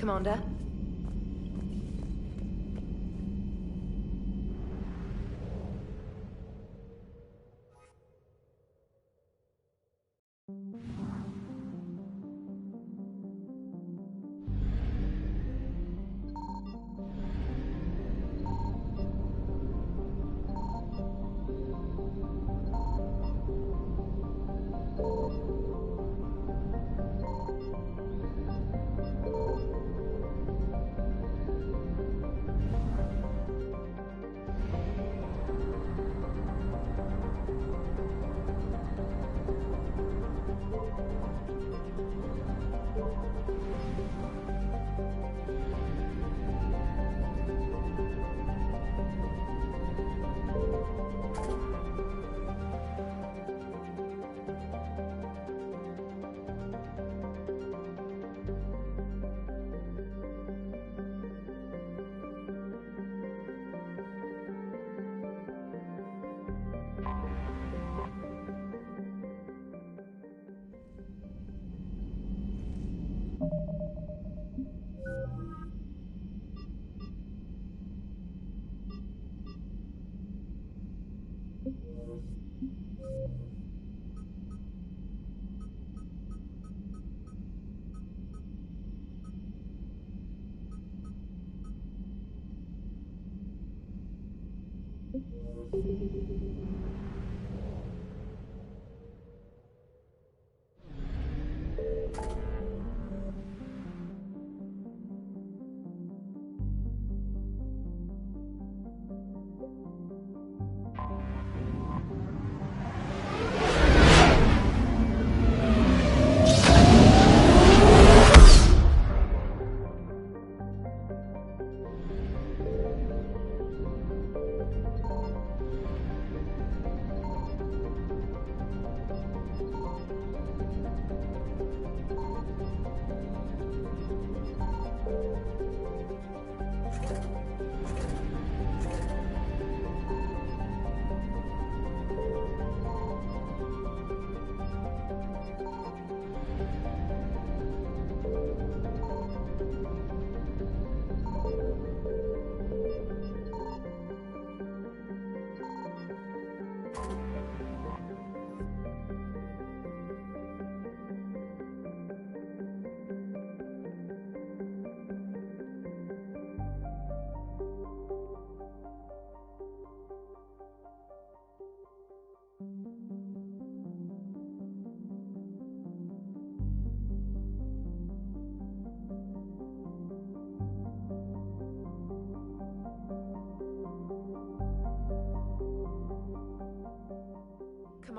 Commander?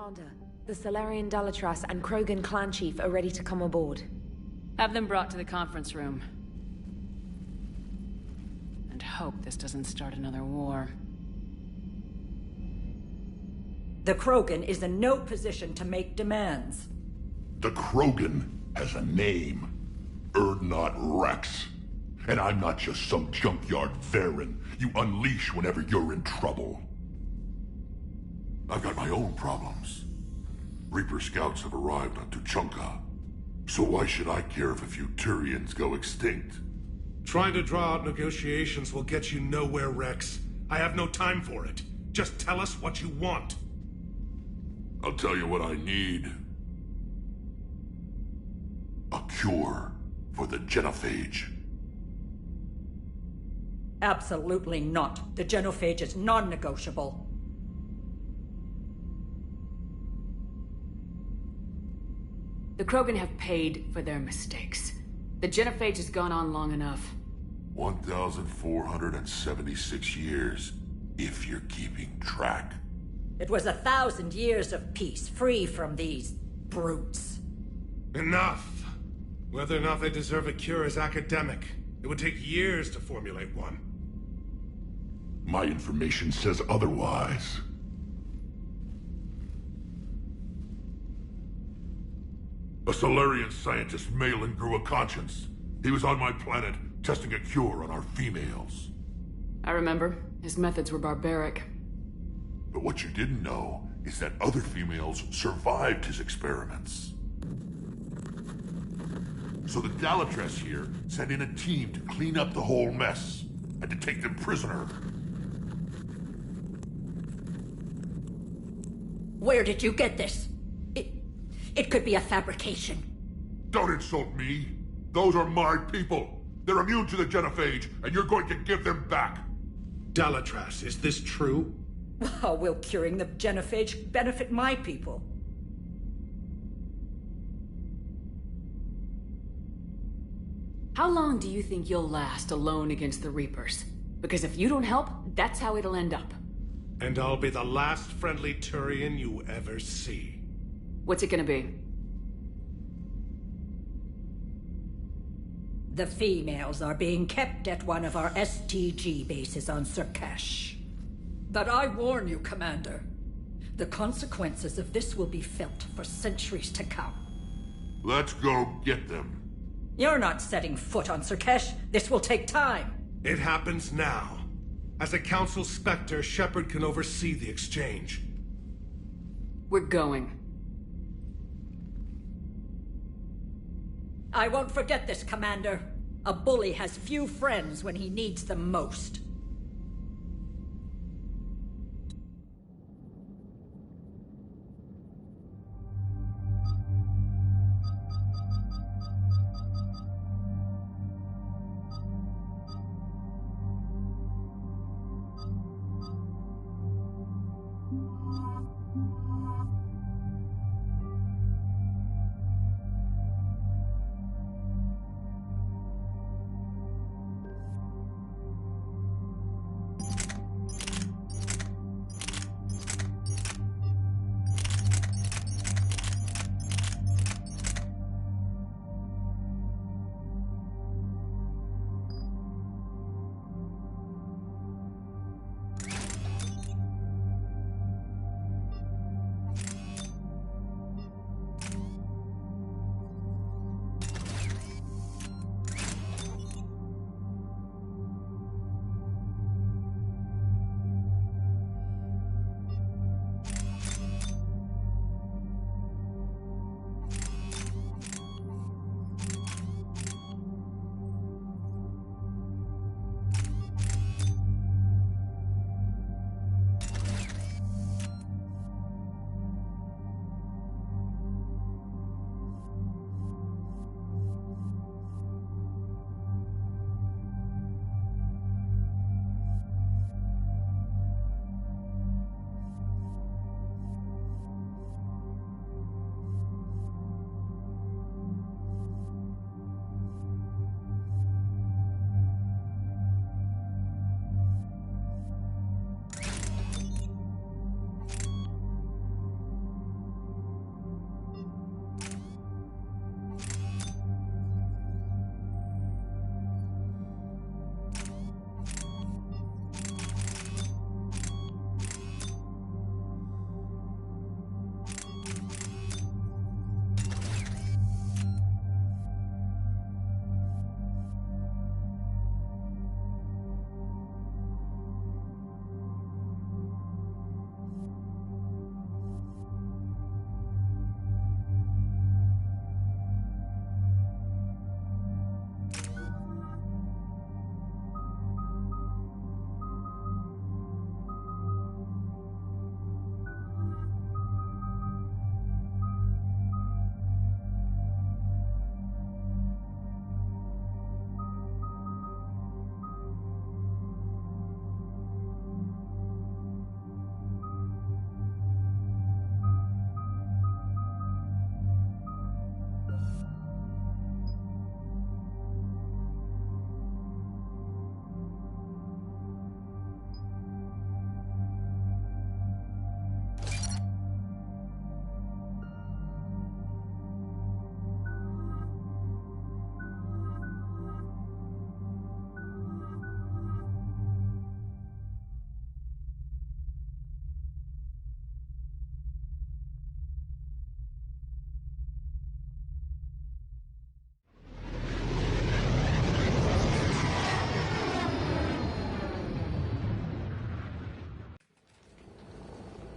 Commander, the Solarian Dalatras and Krogan clan chief are ready to come aboard. Have them brought to the conference room. And hope this doesn't start another war. The Krogan is in no position to make demands. The Krogan has a name. Urdnot Rex. And I'm not just some junkyard Varen you unleash whenever you're in trouble. I've got my own problems. Reaper scouts have arrived on Tuchanka. So why should I care if a few Turians go extinct? Trying to draw out negotiations will get you nowhere, Rex. I have no time for it. Just tell us what you want. I'll tell you what I need. A cure for the genophage. Absolutely not. The genophage is non-negotiable. The Krogan have paid for their mistakes. The genophage has gone on long enough. 1,476 years, if you're keeping track. It was 1,000 years of peace, free from these brutes. Enough! Whether or not they deserve a cure is academic. It would take years to formulate one. My information says otherwise. A Solarian scientist, Malin, grew a conscience. He was on my planet, testing a cure on our females. I remember. His methods were barbaric. But what you didn't know is that other females survived his experiments. So the Dalatras here sent in a team to clean up the whole mess, and to take them prisoner. Where did you get this? It could be a fabrication. Don't insult me. Those are my people. They're immune to the genophage, and you're going to give them back. Dalatras, is this true? How will curing the genophage benefit my people? How long do you think you'll last alone against the Reapers? Because if you don't help, that's how it'll end up. And I'll be the last friendly Turian you ever see. What's it gonna be? The females are being kept at one of our STG bases on Surkash. But I warn you, Commander. The consequences of this will be felt for centuries to come. Let's go get them. You're not setting foot on Surkash. This will take time. It happens now. As a Council Spectre, Shepard can oversee the exchange. We're going. I won't forget this, Commander. A bully has few friends when he needs them most.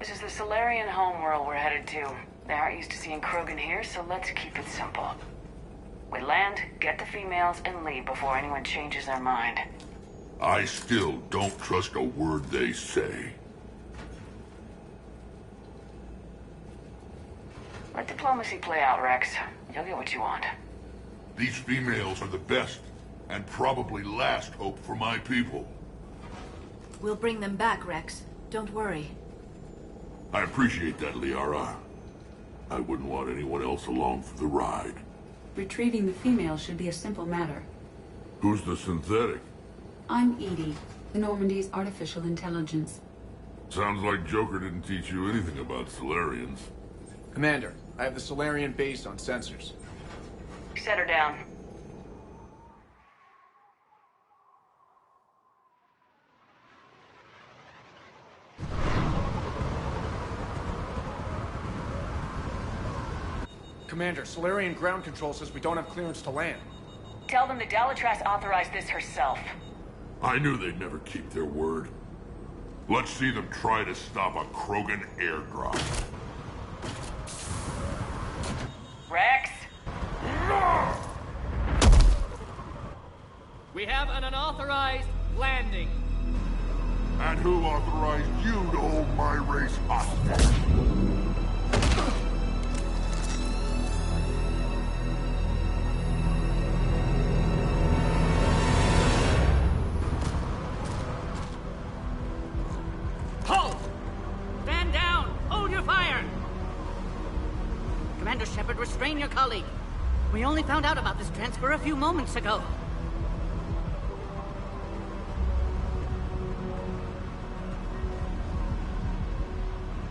This is the Solarian homeworld we're headed to. They aren't used to seeing Krogan here, so let's keep it simple. We land, get the females, and leave before anyone changes their mind. I still don't trust a word they say. Let diplomacy play out, Rex. You'll get what you want. These females are the best, and probably last hope for my people. We'll bring them back, Rex. Don't worry. I appreciate that, Liara. I wouldn't want anyone else along for the ride. Retrieving the females should be a simple matter. Who's the synthetic? I'm Edie, Normandy's artificial intelligence. Sounds like Joker didn't teach you anything about Solarians. Commander, I have the Solarian base on sensors. Set her down. Commander, Solarian ground control says we don't have clearance to land. Tell them the Dalatrass authorized this herself. I knew they'd never keep their word. Let's see them try to stop a Krogan airdrop. Rex? We have an unauthorized landing. And who authorized you to hold my race hostage? Halt! Stand down! Hold your fire! Commander Shepard, restrain your colleague. We only found out about this transfer a few moments ago.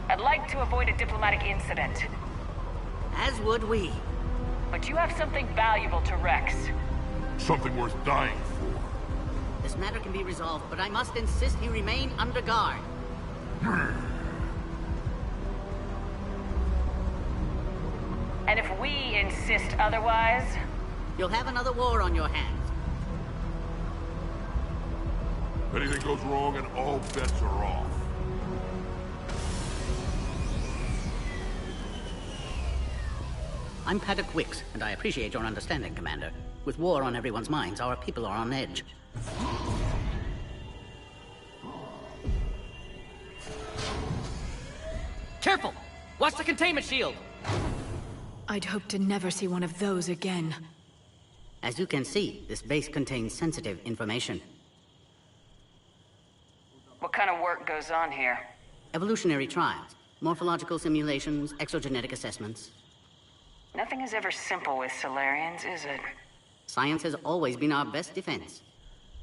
I'd like to avoid a diplomatic incident. As would we. But you have something valuable to Rex. Something worth dying for. This matter can be resolved, but I must insist he remain under guard. And if we insist otherwise... You'll have another war on your hands. Anything goes wrong and all bets are off. I'm Paddock Wicks, and I appreciate your understanding, Commander. With war on everyone's minds, our people are on edge. Careful! Watch the containment shield! I'd hoped to never see one of those again. As you can see, this base contains sensitive information. What kind of work goes on here? Evolutionary trials, morphological simulations, exogenetic assessments. Nothing is ever simple with Solarians, is it? Science has always been our best defense.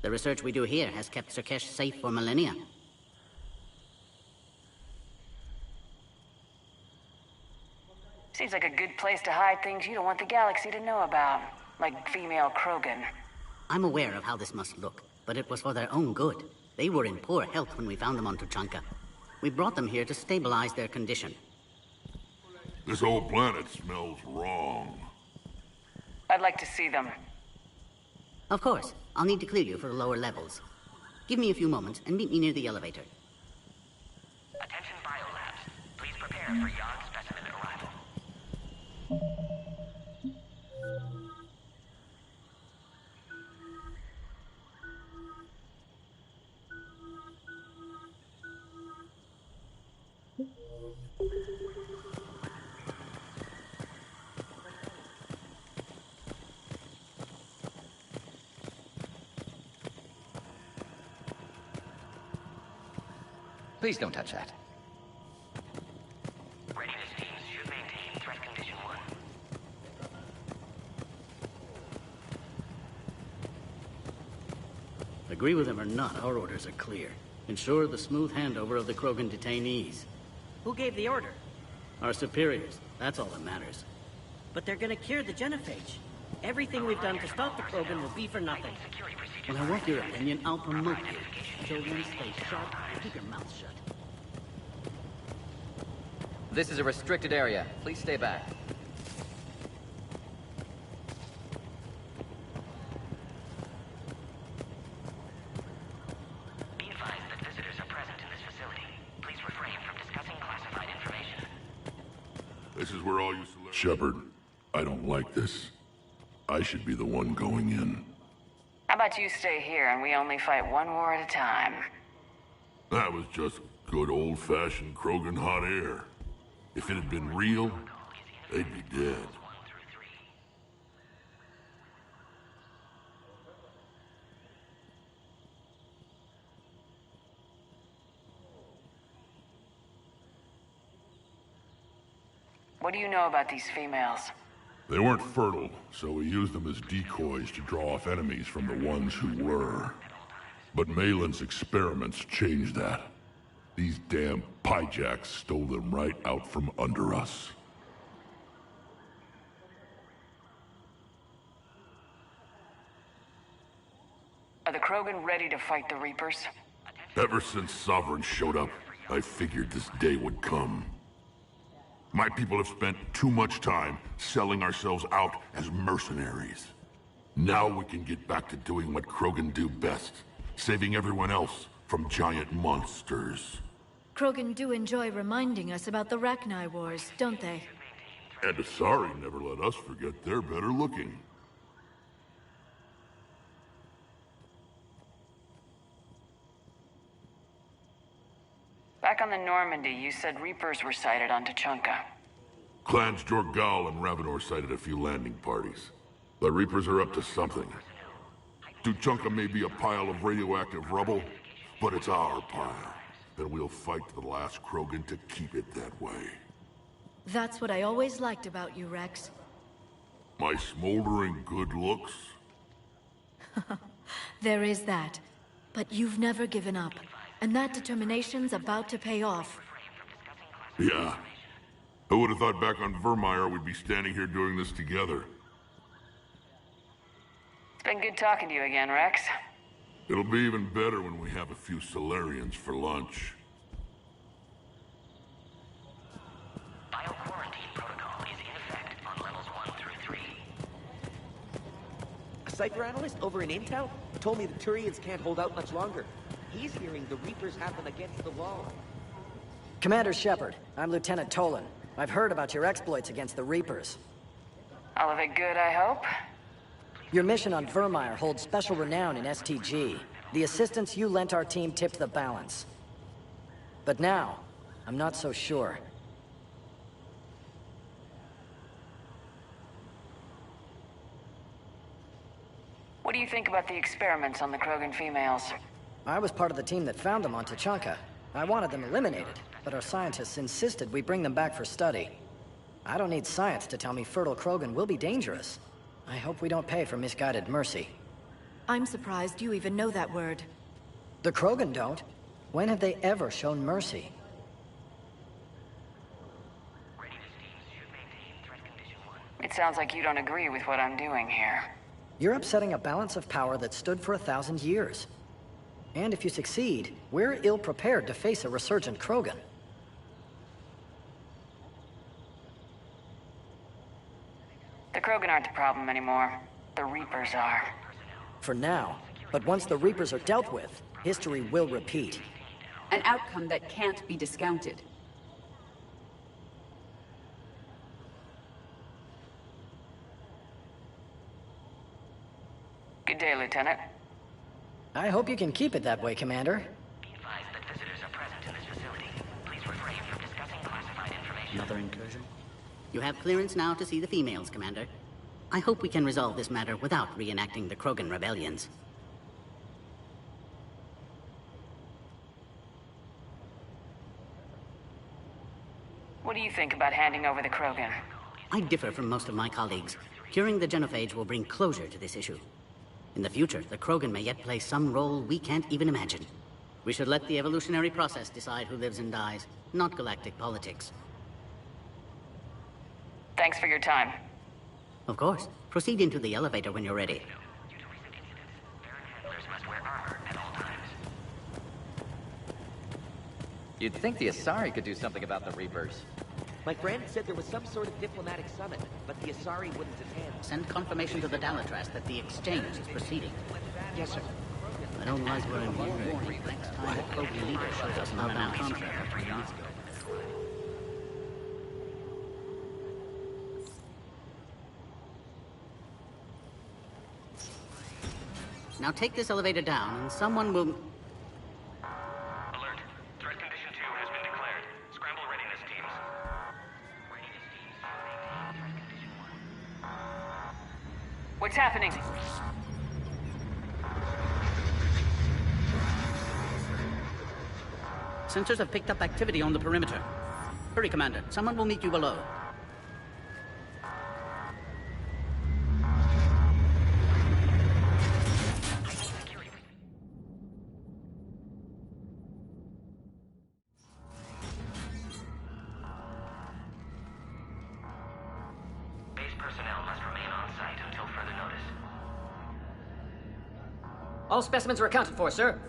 The research we do here has kept Surkesh safe for millennia. Seems like a good place to hide things you don't want the galaxy to know about. Like female Krogan. I'm aware of how this must look, but it was for their own good. They were in poor health when we found them on Tuchanka. We brought them here to stabilize their condition. This whole planet smells wrong. I'd like to see them. Of course. I'll need to clear you for the lower levels. Give me a few moments and meet me near the elevator. Attention biolabs. Please prepare for yon specimen arrival. Please don't touch that. Readiness teams should maintain threat condition 1. Agree with them or not, our orders are clear. Ensure the smooth handover of the Krogan detainees. Who gave the order? Our superiors. That's all that matters. But they're gonna cure the genophage. Everything we've done to stop the Krogan will be for nothing. When I want your opinion, I'll promote you. Children, stay sharp. Keep your mouth shut. This is a restricted area. Please stay back. Be advised that visitors are present in this facility. Please refrain from discussing classified This is where all you Shepard, I don't like this. I should be the one going in. How about you stay here and we only fight one war at a time? That was just good old-fashioned Krogan hot air. If it had been real, they'd be dead. What do you know about these females? They weren't fertile, so we used them as decoys to draw off enemies from the ones who were. But Malin's experiments changed that. These damn pyjacks stole them right out from under us. Are the Krogan ready to fight the Reapers? Ever since Sovereign showed up, I figured this day would come. My people have spent too much time selling ourselves out as mercenaries. Now we can get back to doing what Krogan do best, saving everyone else from giant monsters. Krogan do enjoy reminding us about the Rachni Wars, don't they? And Asari never let us forget they're better looking. Back on the Normandy, you said Reapers were sighted on Tuchanka. Clans Jorgal and Ravenor sighted a few landing parties. The Reapers are up to something. Tuchanka may be a pile of radioactive rubble, but it's our pile. And we'll fight to the last Krogan to keep it that way. That's what I always liked about you, Rex. My smoldering good looks? There is that. But you've never given up. And that determination's about to pay off. Yeah. I would have thought back on Vermeer we'd be standing here doing this together. It's been good talking to you again, Rex. It'll be even better when we have a few Solarians for lunch. Bio-quarantine protocol is in effect on levels 1 through 3. A cipher analyst over in Intel told me the Turians can't hold out much longer. He's hearing the Reapers have them against the wall. Commander Shepard, I'm Lieutenant Tolan. I've heard about your exploits against the Reapers. All of it good, I hope? Your mission on Vermeer holds special renown in STG. The assistance you lent our team tipped the balance. But now, I'm not so sure. What do you think about the experiments on the Krogan females? I was part of the team that found them on Tuchanka. I wanted them eliminated, but our scientists insisted we bring them back for study. I don't need science to tell me fertile Krogan will be dangerous. I hope we don't pay for misguided mercy. I'm surprised you even know that word. The Krogan don't. When have they ever shown mercy? It sounds like you don't agree with what I'm doing here. You're upsetting a balance of power that stood for 1,000 years. And if you succeed, we're ill-prepared to face a resurgent Krogan. The Krogan aren't the problem anymore. The Reapers are. For now. But once the Reapers are dealt with, history will repeat. An outcome that can't be discounted. Good day, Lieutenant. I hope you can keep it that way, Commander. Another incursion? You have clearance now to see the females, Commander. I hope we can resolve this matter without reenacting the Krogan rebellions. What do you think about handing over the Krogan? I differ from most of my colleagues. Curing the genophage will bring closure to this issue. In the future, the Krogan may yet play some role we can't even imagine. We should let the evolutionary process decide who lives and dies, not galactic politics. Thanks for your time. Of course. Proceed into the elevator when you're ready. You'd think the Asari could do something about the Reapers. My friend said there was some sort of diplomatic summit, but the Asari wouldn't attend. Send confirmation to the Dalatras that the exchange is proceeding. Yes, sir. I don't like where I'm going. Next time the Krogan leader shows us an unannounced contract. Now take this elevator down, and someone will... Alert. Threat condition 2 has been declared. Scramble readiness teams. What's happening? Sensors have picked up activity on the perimeter. Hurry, Commander. Someone will meet you below. Base personnel must remain on site until further notice. All specimens are accounted for, sir.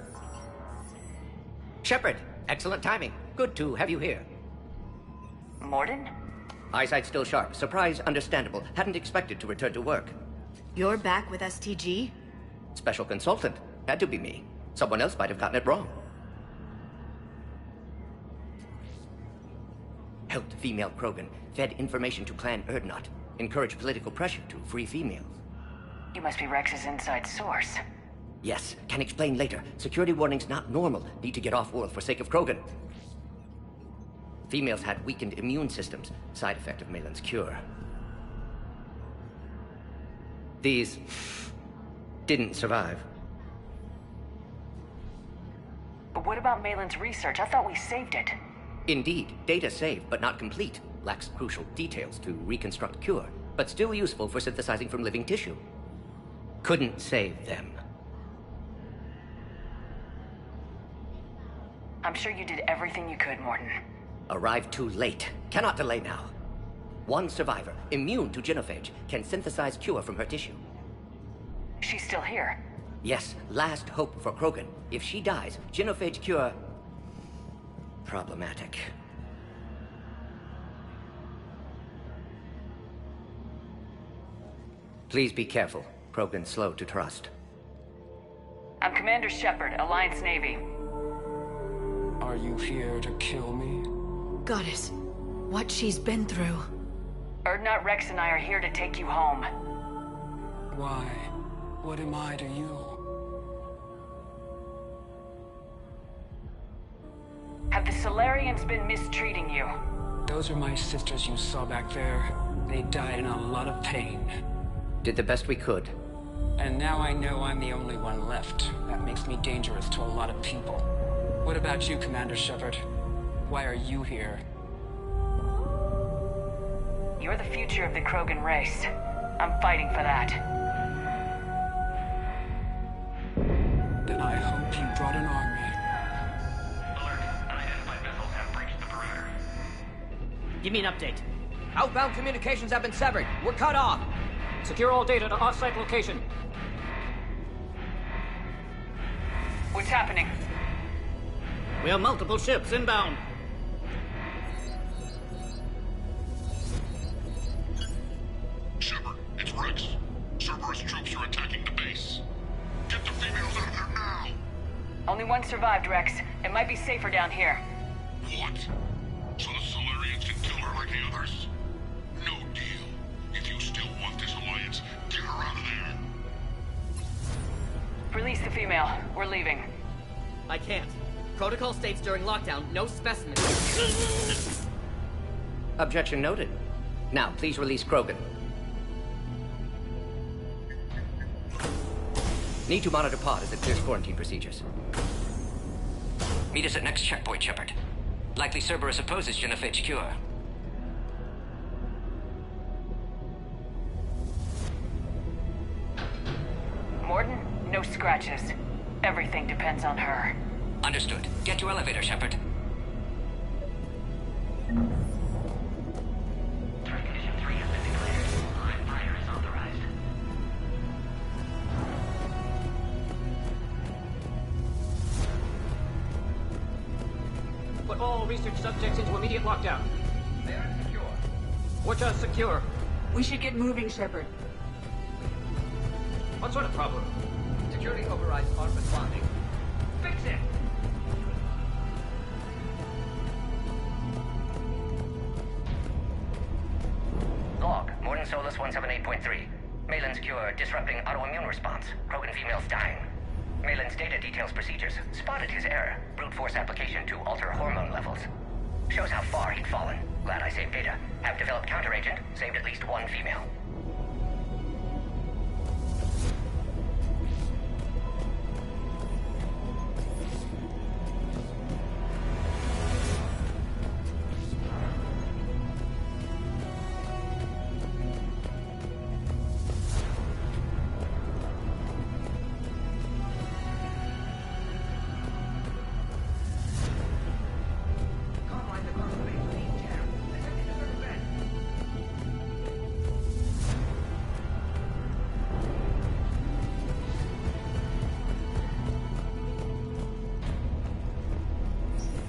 Shepard, excellent timing. Good to have you here. Morden? Eyesight still sharp. Surprise understandable. Hadn't expected to return to work. You're back with STG? Special consultant. Had to be me. Someone else might have gotten it wrong. Helped female Krogan. Fed information to Clan Erdnot. Encouraged political pressure to free females. You must be Rex's inside source. Yes, can explain later. Security warnings not normal. Need to get off-world for sake of Krogan. Females had weakened immune systems. Side effect of Malin's cure. These... didn't survive. But what about Malin's research? I thought we saved it. Indeed, data saved, but not complete. Lacks crucial details to reconstruct cure, but still useful for synthesizing from living tissue. Couldn't save them. I'm sure you did everything you could, Morden. Arrived too late. Cannot delay now. One survivor, immune to genophage, can synthesize cure from her tissue. She's still here. Yes, last hope for Krogan. If she dies, genophage cure... problematic. Please be careful. Krogan's slow to trust. I'm Commander Shepard, Alliance Navy. Are you here to kill me? Goddess, what she's been through. Erdnot, Rex, and I are here to take you home. Why? What am I to you? Have the Solarians been mistreating you? Those are my sisters you saw back there. They died in a lot of pain. Did the best we could. And now I know I'm the only one left. That makes me dangerous to a lot of people. What about you, Commander Shepard? Why are you here? You're the future of the Krogan race. I'm fighting for that. Then I hope you brought an army. Alert. Unidentified vessels have breached the perimeter. Give me an update. Outbound communications have been severed. We're cut off. Secure all data to off-site location. What's happening? We have multiple ships inbound. Shepard, it's Rex. Cerberus troops are attacking the base. Get the females out of there now! Only one survived, Rex. It might be safer down here. What? So the Solarians can kill her like the others? No deal. If you still want this alliance, get her out of there. Release the female. We're leaving. I can't. Protocol states during lockdown, no specimens. Objection noted. Now, please release Krogan. Need to monitor pod as it clears quarantine procedures. Meet us at next checkpoint, Shepard. Likely Cerberus opposes genophage cure. Morden, no scratches. Everything depends on her. Understood. Get to elevator, Shepard. Threat condition 3 has been declared. Live fire is authorized. Put all research subjects into immediate lockdown. They are secure. Watch us secure. We should get moving, Shepard. What sort of problem? Security overrides aren't responding. Fix it! Log, Morden Solus 178.3. Malin's cure disrupting autoimmune response. Krogan females dying. Malin's data details procedures. Spotted his error. Brute force application to alter hormone levels. Shows how far he'd fallen. Glad I saved data. Have developed counteragent. Saved at least one female.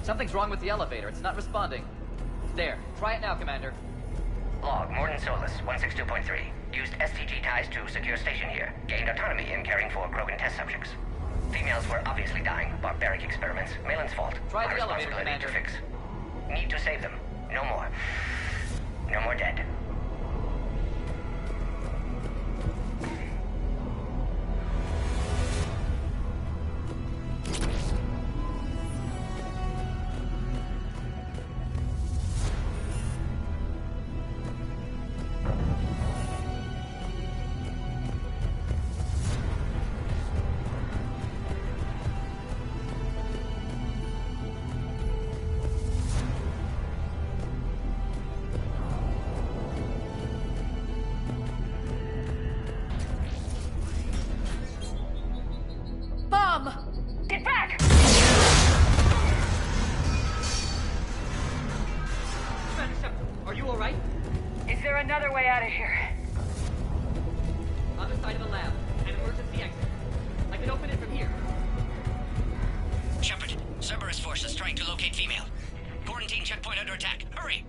Something's wrong with the elevator. It's not responding. There. Try it now, Commander. Log, Morden Solus, 162.3. Used STG ties to secure station here. Gained autonomy in caring for Krogan test subjects. Females were obviously dying. Barbaric experiments. Malin's fault. Try Our the elevator, responsibility Commander. to fix. Need to save them. No more. No more dead. Get back! Commander Shepard, are you alright? Is there another way out of here? Other side of the lab. An emergency exit. I can open it from here. Shepard, Cerberus forces trying to locate female. Quarantine checkpoint under attack. Hurry!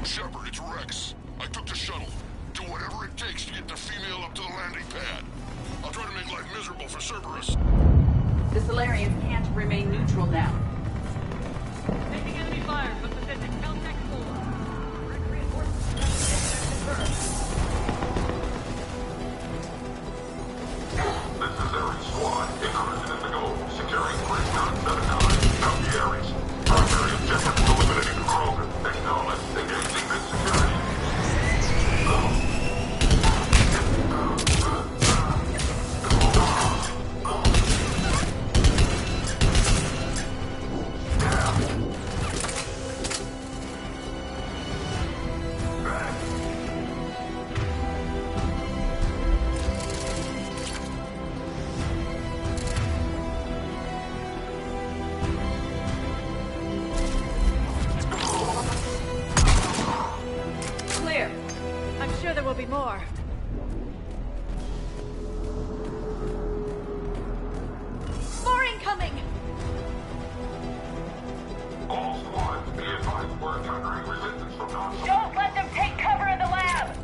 Shepard, it's Rex. I took the shuttle. Do whatever it takes to get the female up to the landing pad. I'll try to make life miserable for Cerberus. The Solarians can't remain neutral now. Taking enemy fire from Pacific. Caltech 4. Reinforcements. This is Ares Squad. Increment in the goal. Securing Grid 979. Copy Ares. Primary objective is eliminating the Krogan. Acknowledge. Engaging mid security. Clear. I'm sure there will be more. More incoming! All squads, be advised we're encountering resistance from non-soldiers. Don't let them take cover in the lab!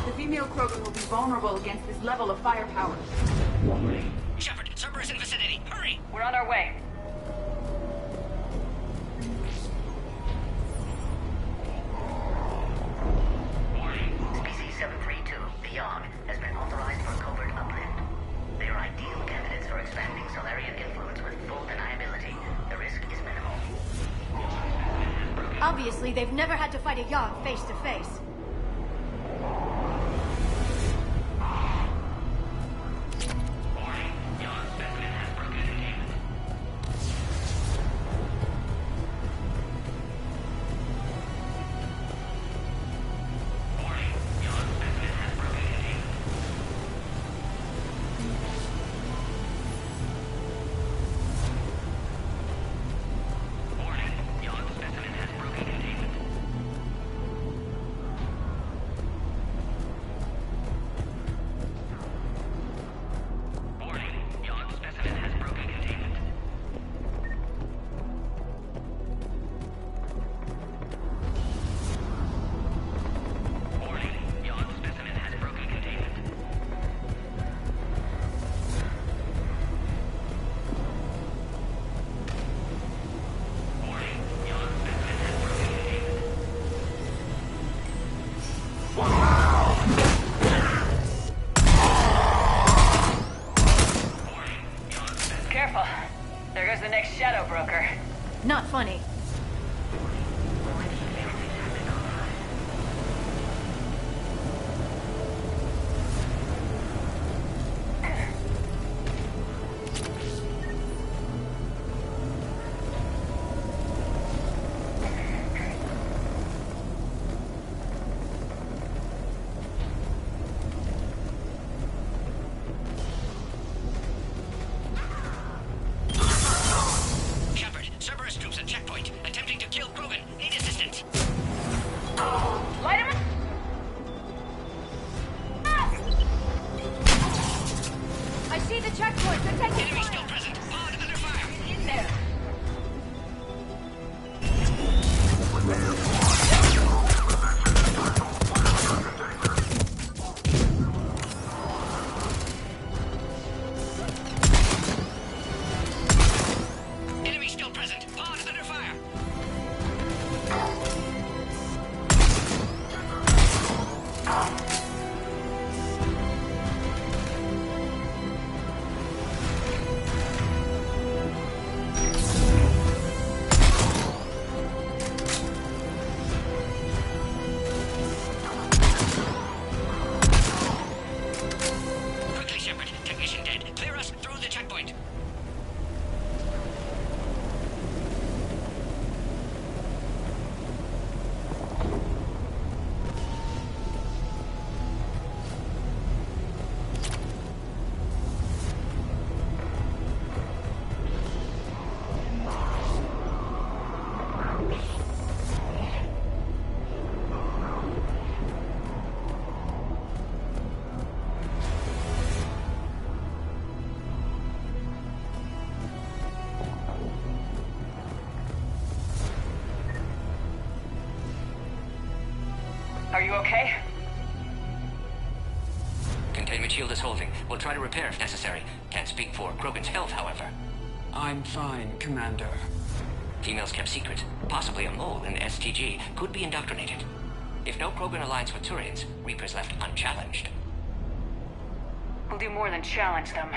The female Krogan will be vulnerable against this level of firepower. Shepard, Cerberus in vicinity. Hurry! We're on our way. Species 732, the Yogg, has been authorized for covert uplift. They are ideal candidates for expanding Solarian influence with full deniability. The risk is minimal. Obviously, they've never had to fight a Yogg face to face. Not funny. Are you okay? Containment shield is holding. We'll try to repair if necessary. Can't speak for Krogan's health, however. I'm fine, Commander. Females kept secret. Possibly a mole in STG. Could be indoctrinated. If no Krogan aligns with Turians, Reapers left unchallenged. We'll do more than challenge them.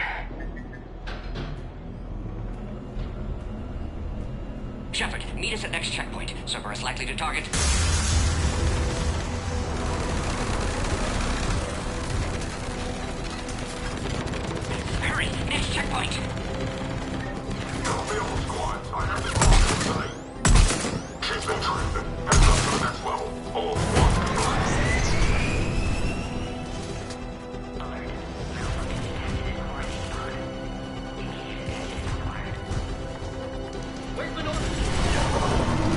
Shepard, meet us at next checkpoint. Cerberus likely to target. Hurry! Next checkpoint! Squads, I have the tonight. Keep them trained. Heads up to the next level. All squads confirmed.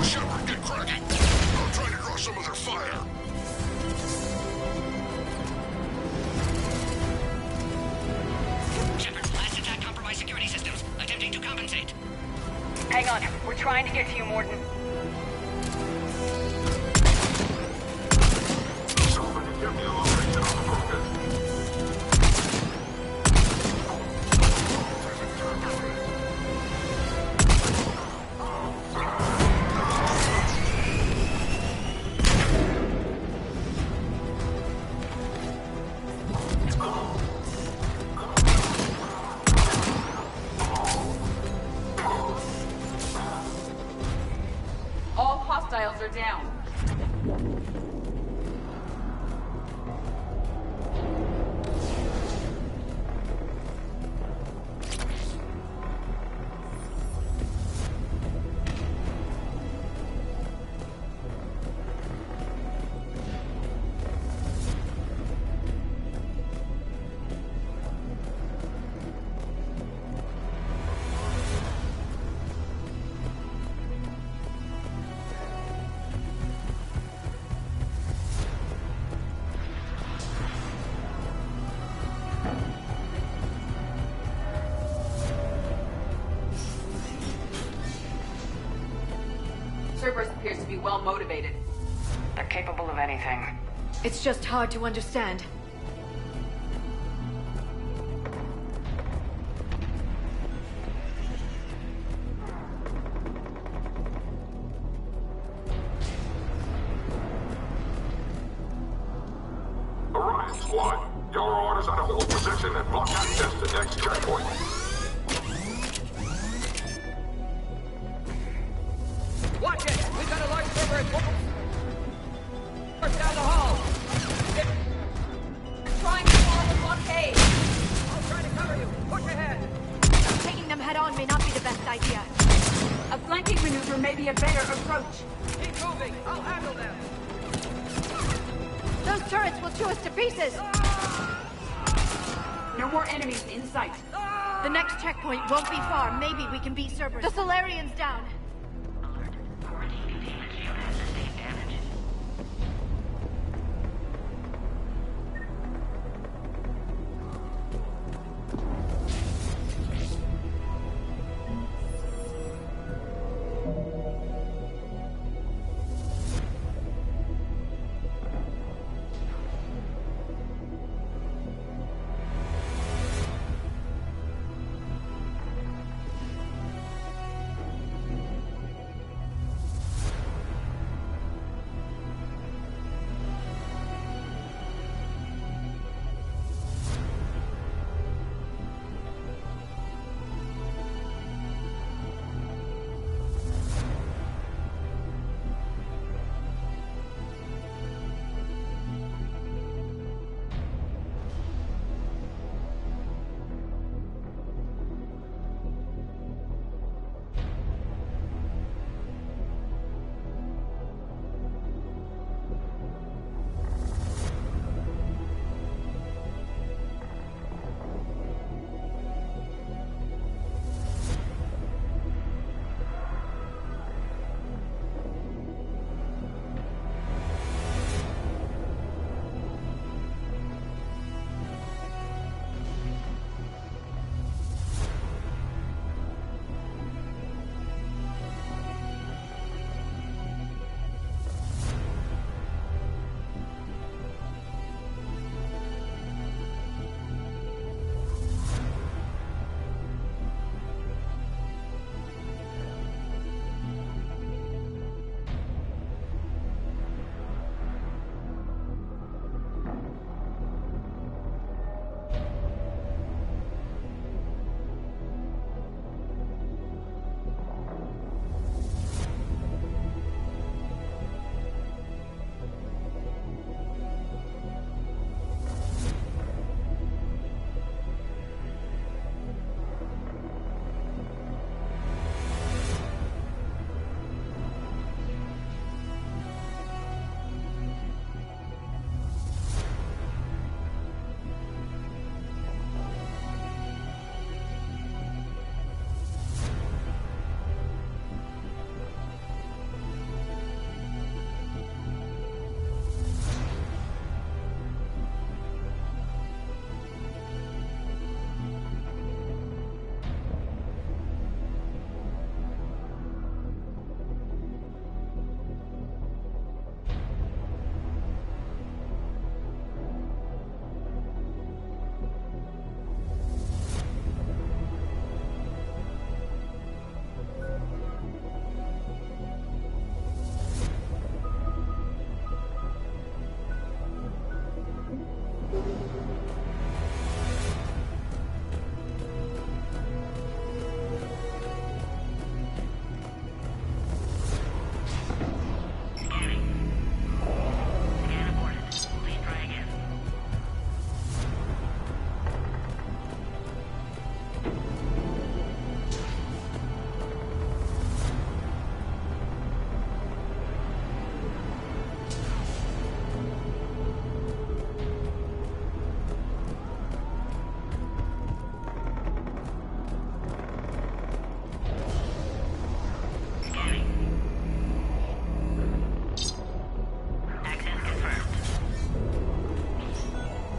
Shepard, get cracking! I'm trying to draw some of their fire. Shepard, last attack compromised security systems. Attempting to compensate. Hang on, we're trying to get to you, Morton. Somebody give me a location on the Krogan. All hostiles are down. Cerberus appears to be well motivated. They're capable of anything. It's just hard to understand. Orion Squad, your orders are to hold position and block access to next checkpoint. flanking maneuver may be a better approach. Keep moving. I'll handle them. Those turrets will chew us to pieces! No more enemies in sight. The next checkpoint won't be far. Maybe we can beat Cerberus. The Solarian's down.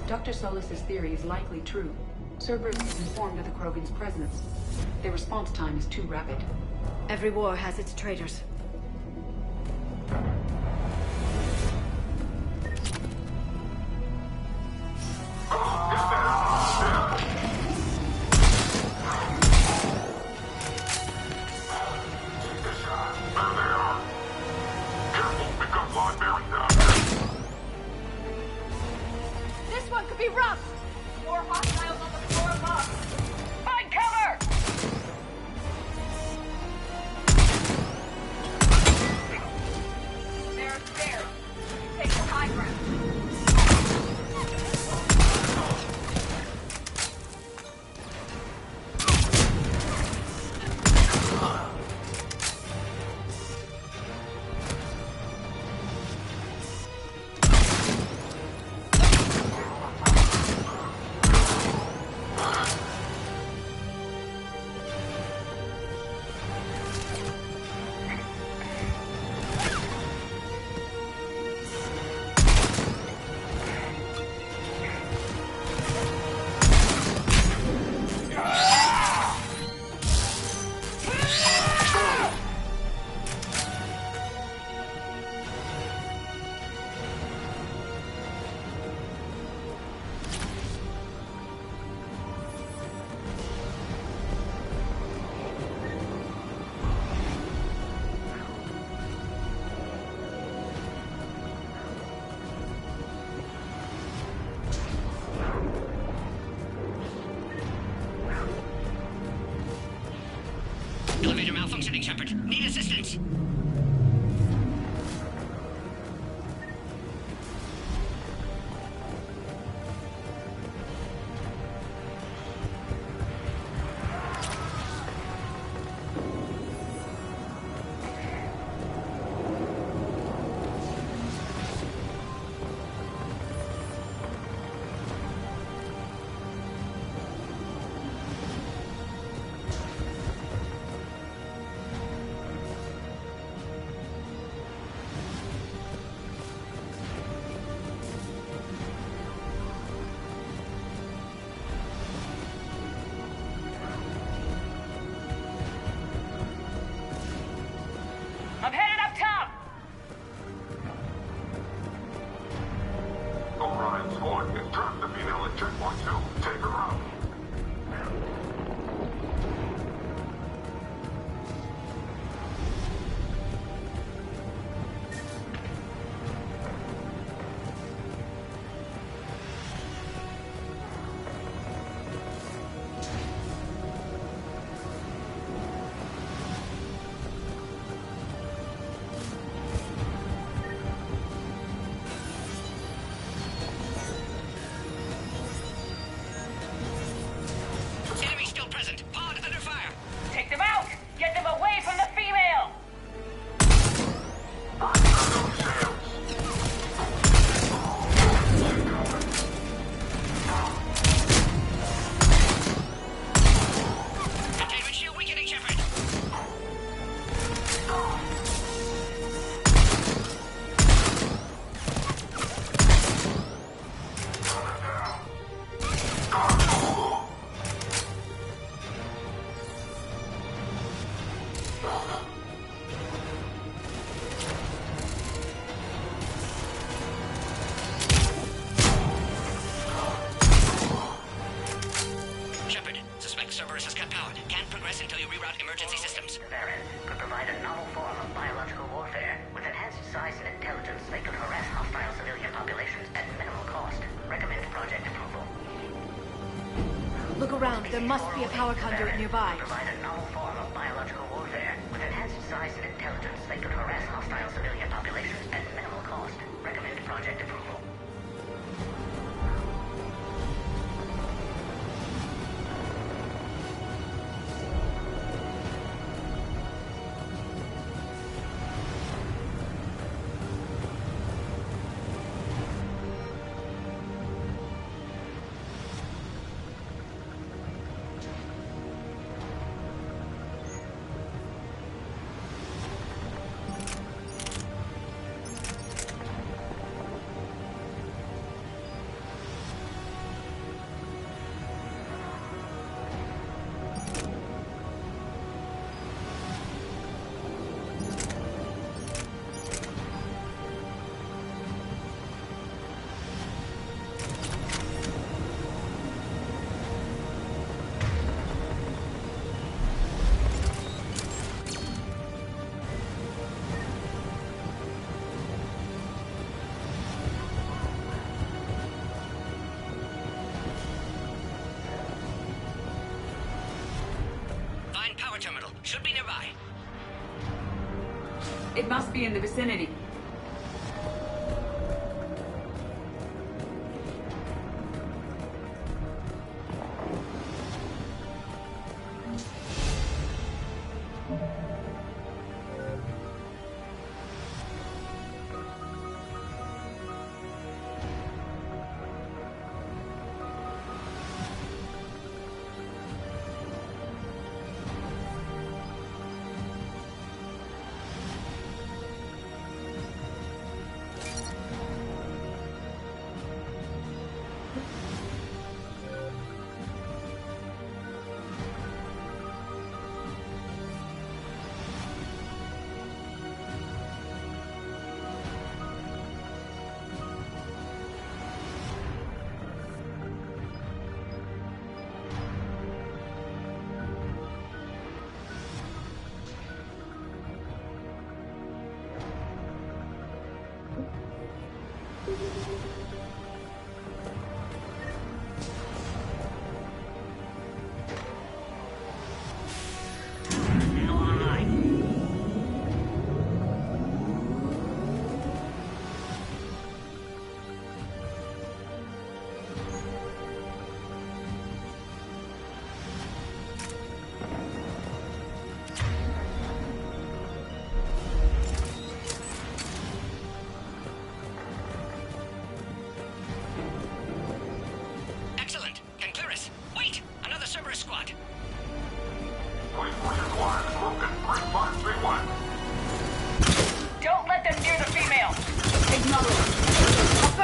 Dr. Solis's theory is likely true. Cerberus is informed of the Krogan's presence. Their response time is too rapid. Every war has its traitors. This one could be rough! More hostiles on the floor above! Find cover! malfunctioning, Shepard. Need assistance. I'm headed up top! O'Brien's point and trap the female at checkpoint 2. Take her out. Enemy still present. Pod under fire. Take them out! Get them away from the female! Containment shield weakening, Shepard. Shepard, suspect Cerberus has cut power. Can't progress until you reroute emergency systems. Baron could provide a novel form of biological warfare. With enhanced size and intelligence, they could harass hostile civilian populations at minimal cost. Recommend project approval. Look around. There must be a power conduit nearby. Provide a novel form of biological warfare. With enhanced size and intelligence, they could harass hostile civilian populations at minimal cost. Recommend project approval. Find power terminal. Should be nearby. It must be in the vicinity. Online.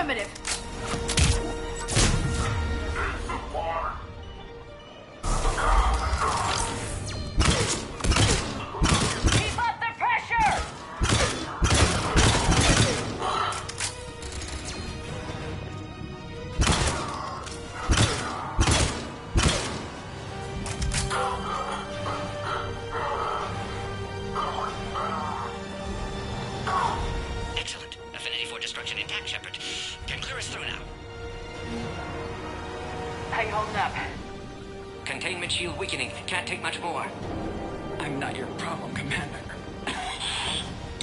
Affirmative. Keep up the pressure! Excellent. Affinity for destruction intact, Shepard. Can clear us through now. How you holding up? Containment shield weakening. Can't take much more. I'm not your problem, Commander.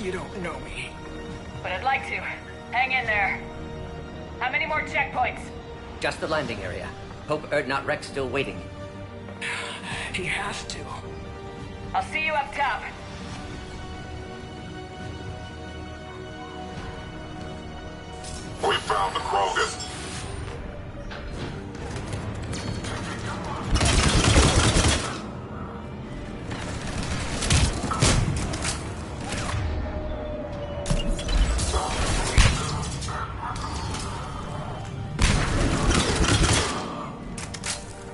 You don't know me. But I'd like to. Hang in there. How many more checkpoints? Just the landing area. Hope Erdnot Rex still waiting. He has to. I'll see you up top. We found the Krogan!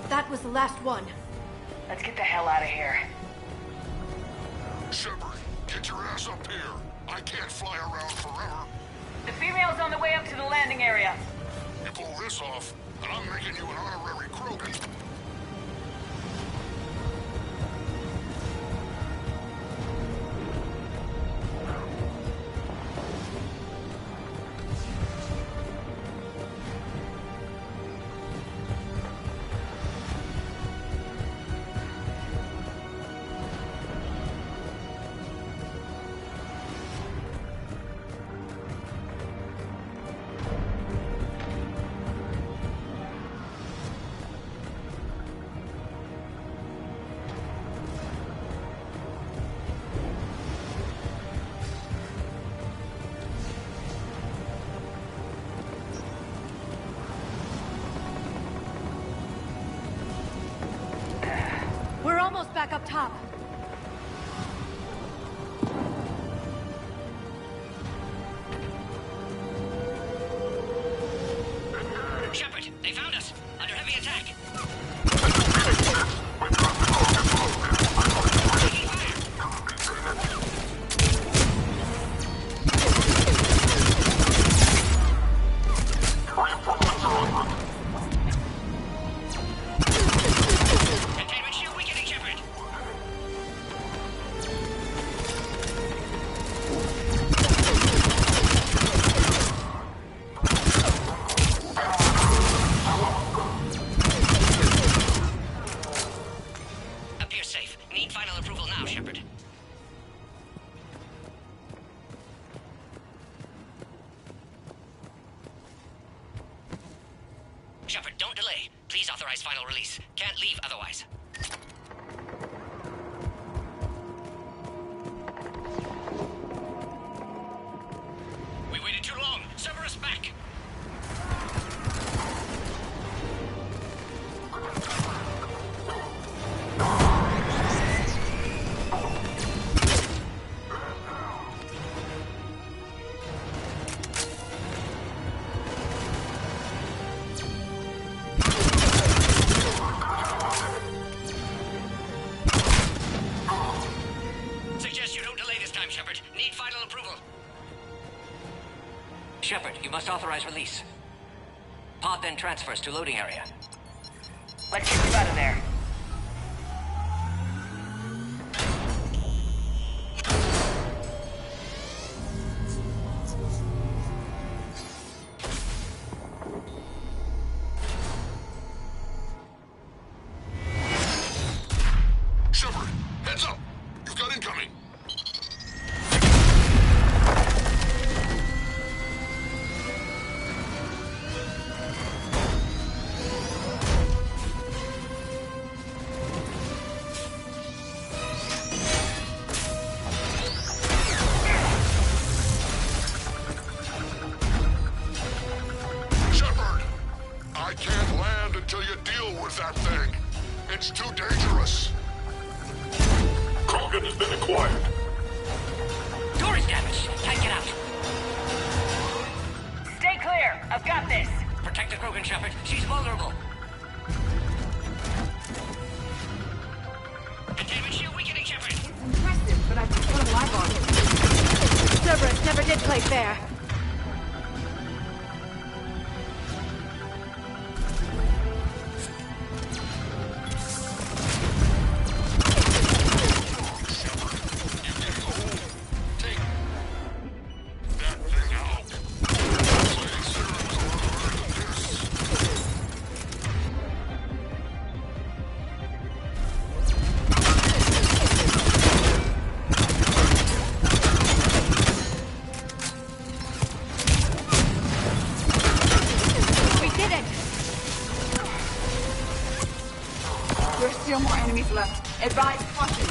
That was the last one. Let's get the hell out of here. Shepard, get your ass up here. I can't fly around forever. The female's on the way up to the landing area. You pull this off, and I'm making you an honorary Krogan. We're almost back up top. Shepard, they found us. Under heavy attack. Containment shield weakening, Shepard. Appear safe. Need final approval now, Shepard. Shepard, don't delay. Please authorize final release. Can't leave otherwise. We waited too long. Cerberus back. Suggest you don't delay this time, Shepard. Need final approval. Shepard, you must authorize release. Pod then transfers to loading area. Let's get you out of there. Shepard, heads up! You've got incoming! Shepard! I can't land until you deal with that thing. It's too dangerous. Krogan has been acquired. Door is damaged. Can't get out. Stay clear. A place there. Still more enemies left. Advise caution.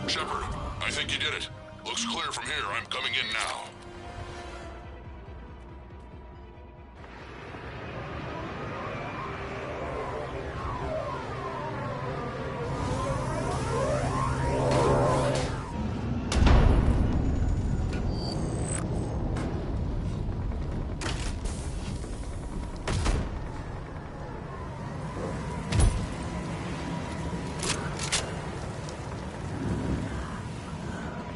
Shepard, I think you did it. Looks clear from here. I'm coming in now.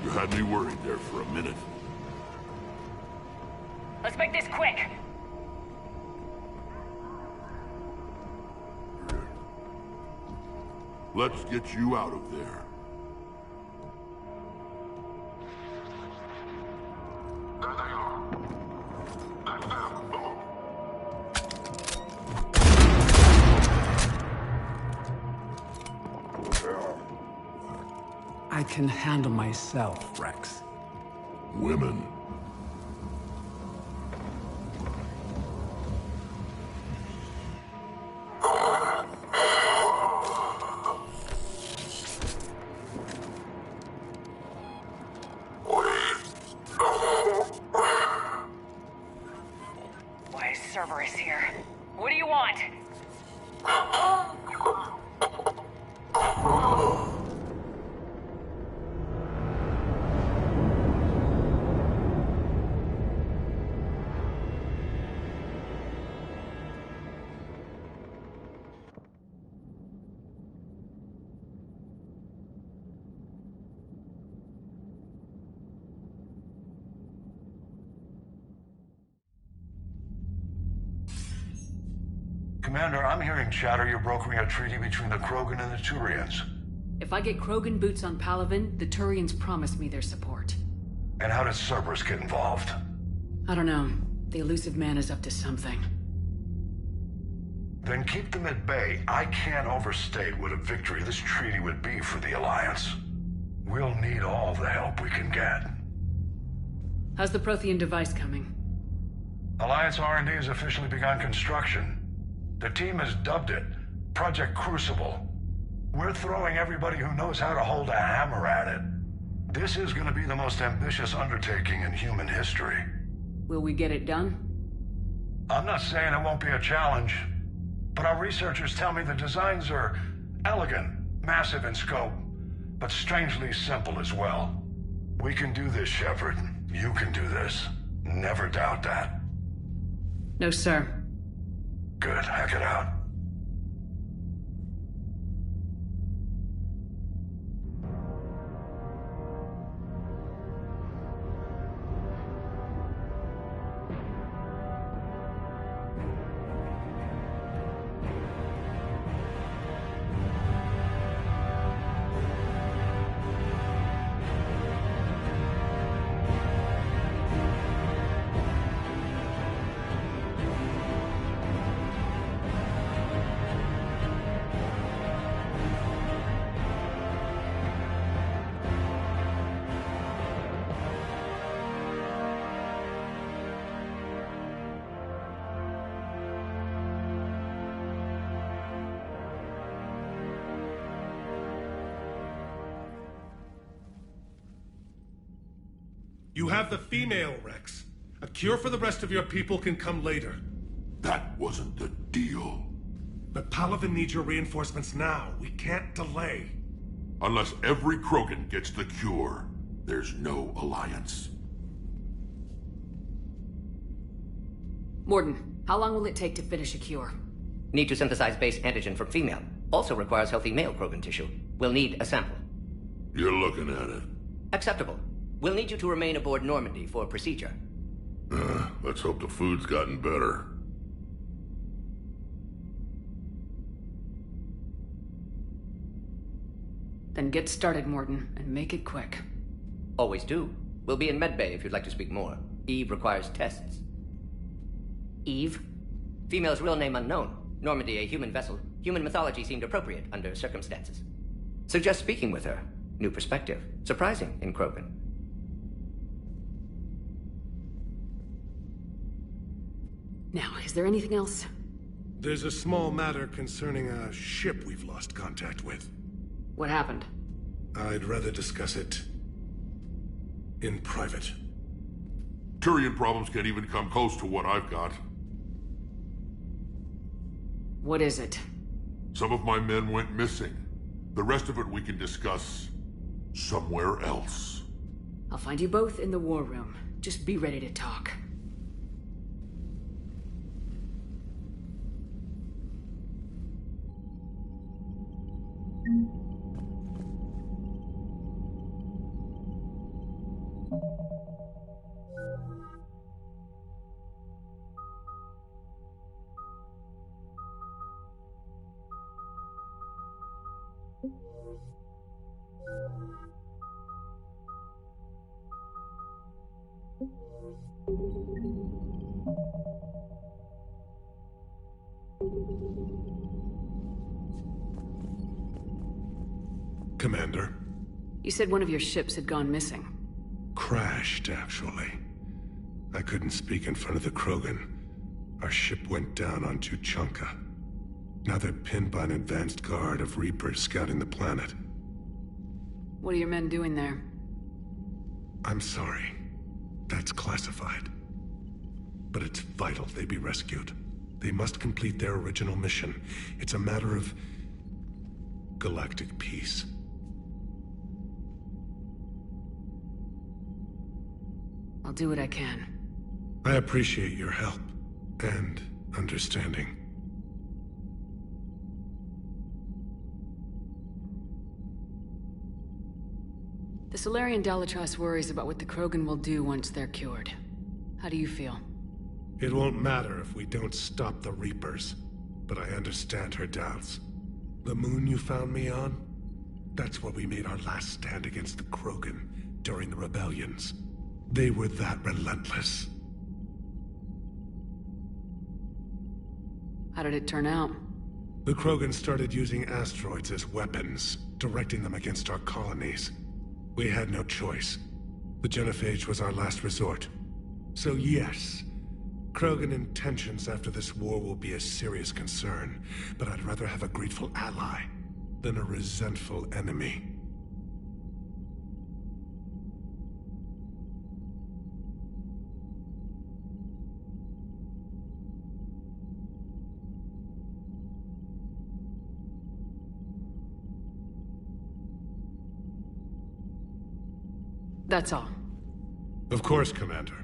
You had me worried there for a minute. Let's make this quick. Let's get you out of there. I can handle myself, Rex. Women. Why is Cerberus here? What do you want? Commander, I'm hearing chatter you're brokering a treaty between the Krogan and the Turians. If I get Krogan boots on Palaven, the Turians promise me their support. And how does Cerberus get involved? I don't know. The elusive man is up to something. Then keep them at bay. I can't overstate what a victory this treaty would be for the Alliance. We'll need all the help we can get. How's the Prothean device coming? Alliance R&D has officially begun construction. The team has dubbed it Project Crucible. We're throwing everybody who knows how to hold a hammer at it. This is going to be the most ambitious undertaking in human history. Will we get it done? I'm not saying it won't be a challenge, but our researchers tell me the designs are elegant, massive in scope, but strangely simple as well. We can do this, Shepard. You can do this. Never doubt that. No, sir. Good. Hack it out. You have the female, Rex. A cure for the rest of your people can come later. That wasn't the deal. But Palaven needs your reinforcements now. We can't delay. Unless every Krogan gets the cure, there's no alliance. Morden, how long will it take to finish a cure? Need to synthesize base antigen from female. Also requires healthy male Krogan tissue. We'll need a sample. You're looking at it. Acceptable. We'll need you to remain aboard Normandy for procedure. Let's hope the food's gotten better. Then get started, Morden, and make it quick. Always do. We'll be in medbay if you'd like to speak more. Eve requires tests. Eve? Female's real name unknown. Normandy a human vessel. Human mythology seemed appropriate under circumstances. Suggest speaking with her. New perspective. Surprising in Krogan. Now, is there anything else? There's a small matter concerning a ship we've lost contact with. What happened? I'd rather discuss it in private. Turian problems can't even come close to what I've got. What is it? Some of my men went missing. The rest of it we can discuss somewhere else. I'll find you both in the war room. Just be ready to talk. Commander? You said one of your ships had gone missing. Crashed, actually. I couldn't speak in front of the Krogan. Our ship went down on Tuchanka. Now they're pinned by an advanced guard of Reapers scouting the planet. What are your men doing there? I'm sorry. That's classified. But it's vital they be rescued. They must complete their original mission. It's a matter of galactic peace. I'll do what I can. I appreciate your help and understanding. The Solarian Dalatrass worries about what the Krogan will do once they're cured. How do you feel? It won't matter if we don't stop the Reapers, but I understand her doubts. The moon you found me on? That's where we made our last stand against the Krogan during the rebellions. They were that relentless. How did it turn out? The Krogan started using asteroids as weapons, directing them against our colonies. We had no choice. The genophage was our last resort. So yes, Krogan intentions after this war will be a serious concern, but I'd rather have a grateful ally than a resentful enemy. That's all. Of course, Commander.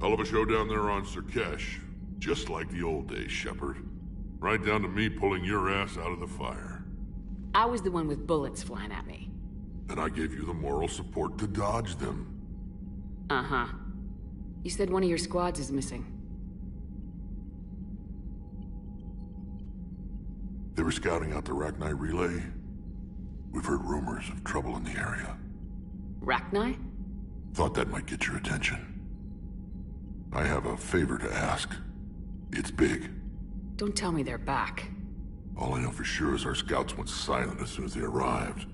Hell of a show down there on Surkesh. Just like the old days, Shepard. Right down to me pulling your ass out of the fire. I was the one with bullets flying at me. And I gave you the moral support to dodge them. Uh-huh. You said one of your squads is missing. They were scouting out the Rachni relay. We've heard rumors of trouble in the area. Rachni? Thought that might get your attention. I have a favor to ask. It's big. Don't tell me they're back. All I know for sure is our scouts went silent as soon as they arrived.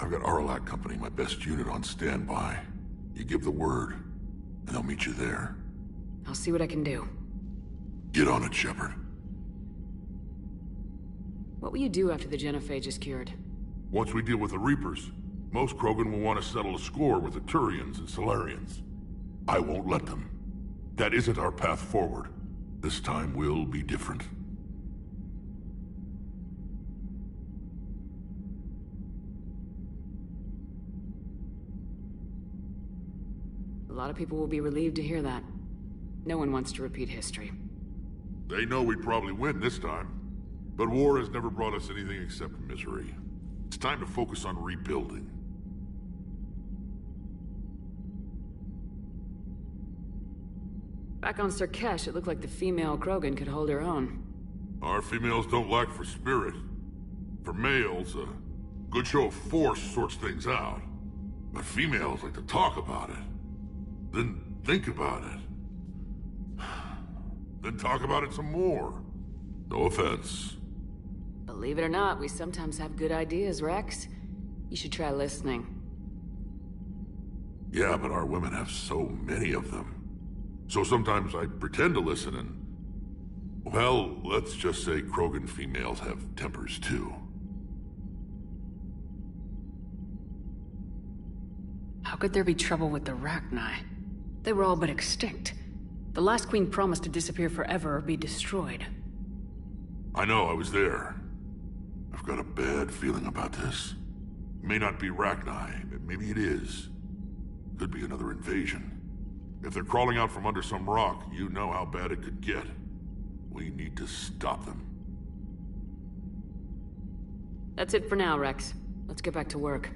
I've got Aralac Company, my best unit, on standby. You give the word, and they'll meet you there. I'll see what I can do. Get on it, Shepard. What will you do after the genophage is cured? Once we deal with the Reapers, most Krogan will want to settle a score with the Turians and Solarians. I won't let them. That isn't our path forward. This time will be different. A lot of people will be relieved to hear that. No one wants to repeat history. They know we'd probably win this time. But war has never brought us anything except misery. It's time to focus on rebuilding. Back on Surkesh, it looked like the female Krogan could hold her own. Our females don't lack for spirit. For males, a good show of force sorts things out. But females like to talk about it. Then think about it. Then talk about it some more. No offense. Believe it or not, we sometimes have good ideas, Rex. You should try listening. Yeah, but our women have so many of them. So sometimes I pretend to listen and... Well, let's just say Krogan females have tempers too. How could there be trouble with the Rachni? They were all but extinct. The last queen promised to disappear forever or be destroyed. I know, I was there. I've got a bad feeling about this. It may not be Rachni, but maybe it is. Could be another invasion. If they're crawling out from under some rock, you know how bad it could get. We need to stop them. That's it for now, Rex. Let's get back to work.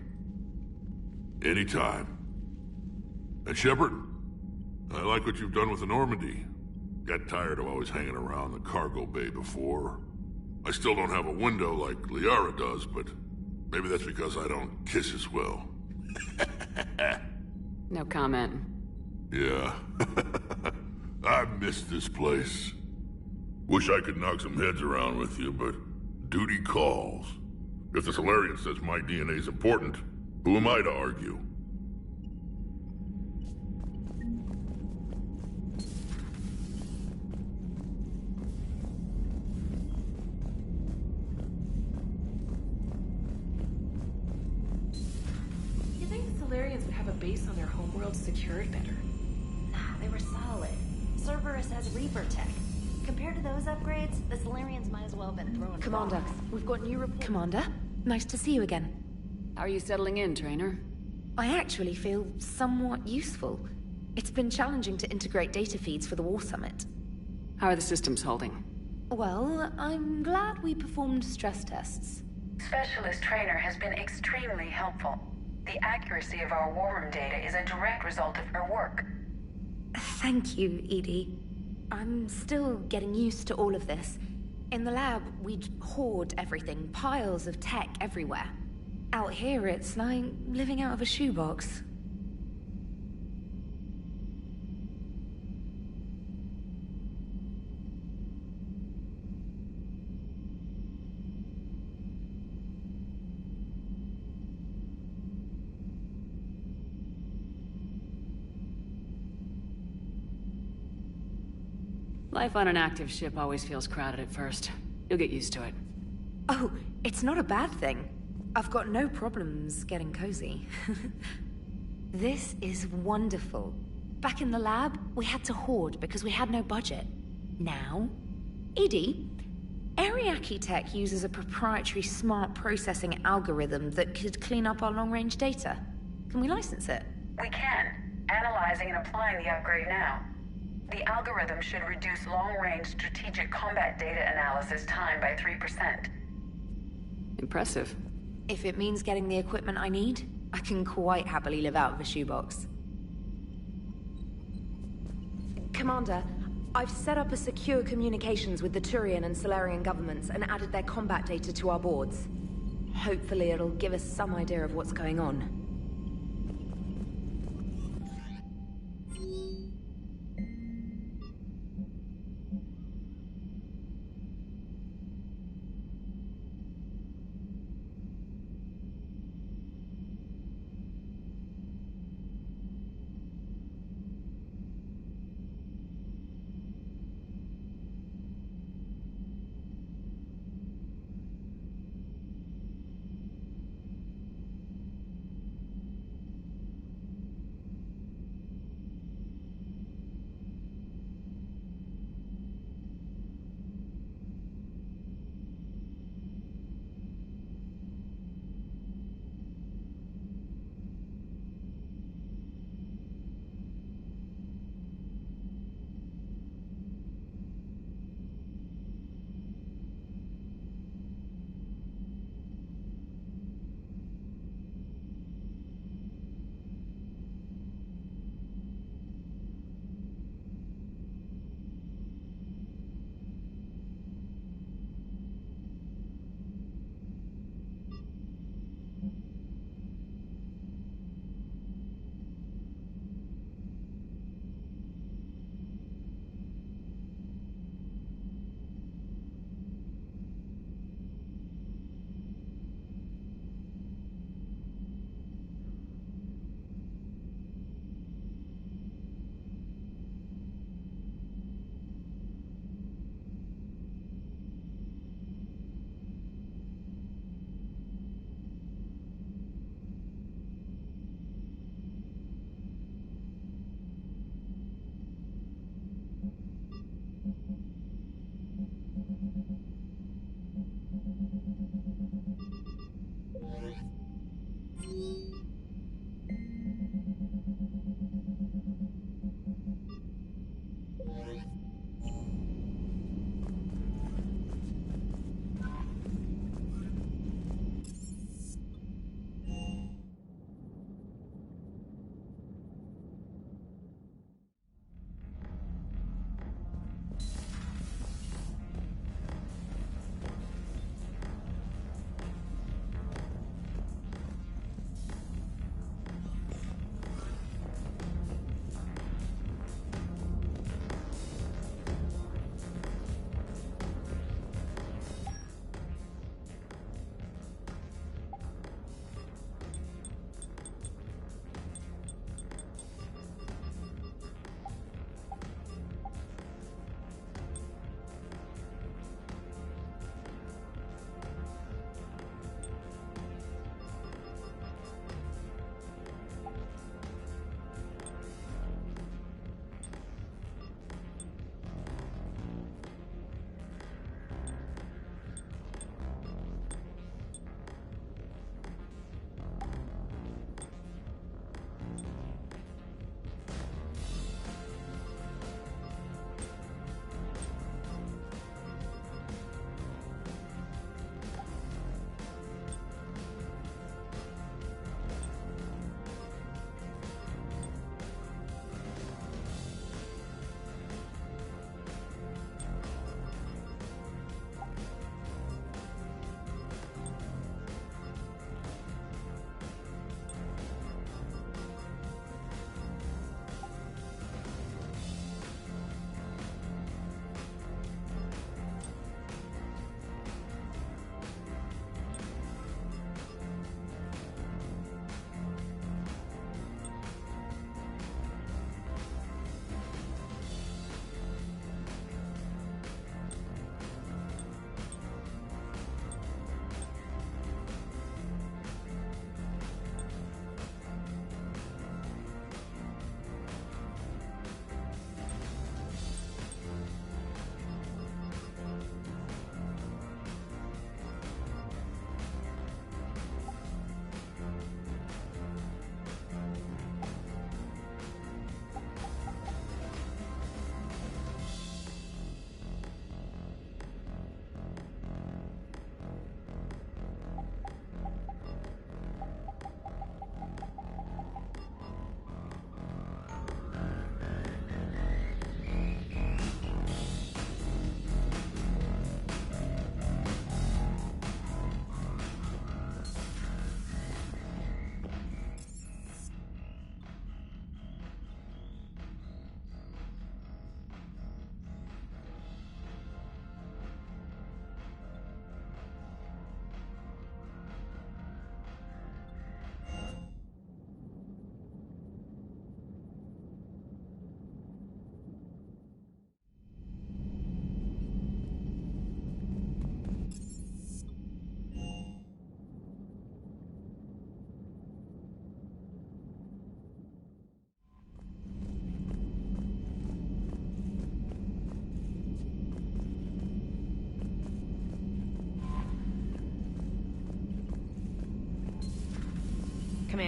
Anytime. And Shepard, I like what you've done with the Normandy. Got tired of always hanging around the cargo bay before. I still don't have a window like Liara does, but maybe that's because I don't kiss as well. No comment. Yeah. I miss this place. Wish I could knock some heads around with you, but duty calls. If the Solarian says my DNA's important, who am I to argue? You think the Solarians would have a base on their homeworld secured better? Nah, they were solid. Cerberus has Reaper tech. Compared to those upgrades, the Solarians might as well have been throwing Commander, bombs. we've got new reports. Commander, nice to see you again. How are you settling in, Trainer? I actually feel somewhat useful. It's been challenging to integrate data feeds for the War Summit. How are the systems holding? Well, I'm glad we performed stress tests. Specialist Trainer has been extremely helpful. The accuracy of our war room data is a direct result of her work. Thank you, Edie. I'm still getting used to all of this. In the lab, we'd hoard everything, piles of tech everywhere. Out here, it's like living out of a shoebox. Life on an active ship always feels crowded at first. You'll get used to it. Oh, it's not a bad thing. I've got no problems getting cozy. This is wonderful. Back in the lab, we had to hoard because we had no budget. Now, Edie, Ariake Tech uses a proprietary smart processing algorithm that could clean up our long-range data. Can we license it? We can. Analyzing and applying the upgrade now. The algorithm should reduce long-range strategic combat data analysis time by 3%. Impressive. If it means getting the equipment I need, I can quite happily live out of a shoebox. Commander, I've set up a secure communications with the Turian and Solarian governments and added their combat data to our boards. Hopefully it'll give us some idea of what's going on.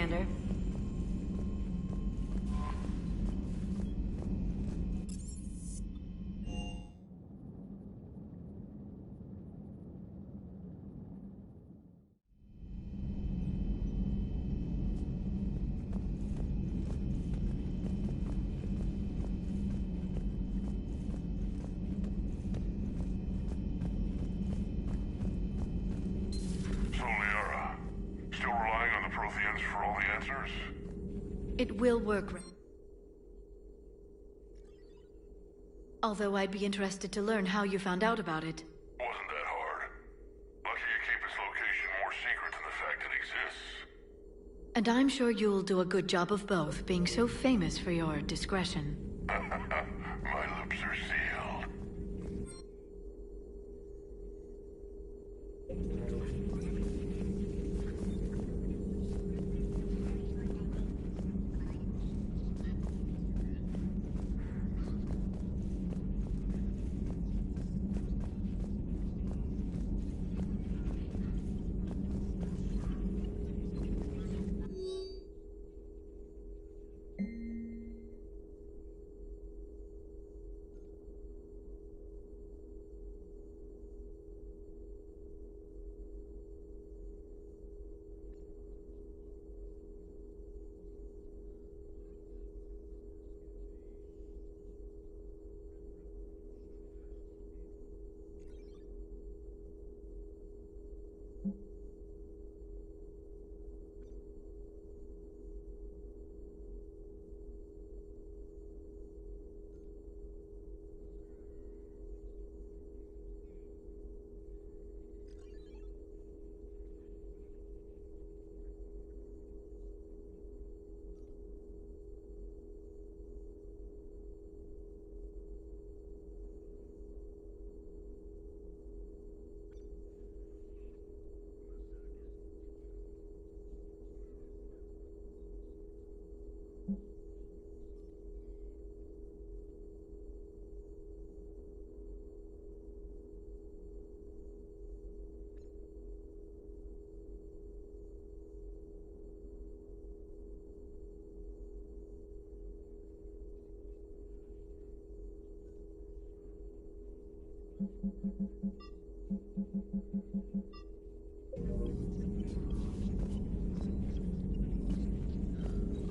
Commander. So, Liara, still relying on the Protheans for all the answers? It will work. Although I'd be interested to learn how you found out about it. Wasn't that hard. Lucky you keep its location more secret than the fact it exists. And I'm sure you'll do a good job of both, being so famous for your discretion. My lips are sealed.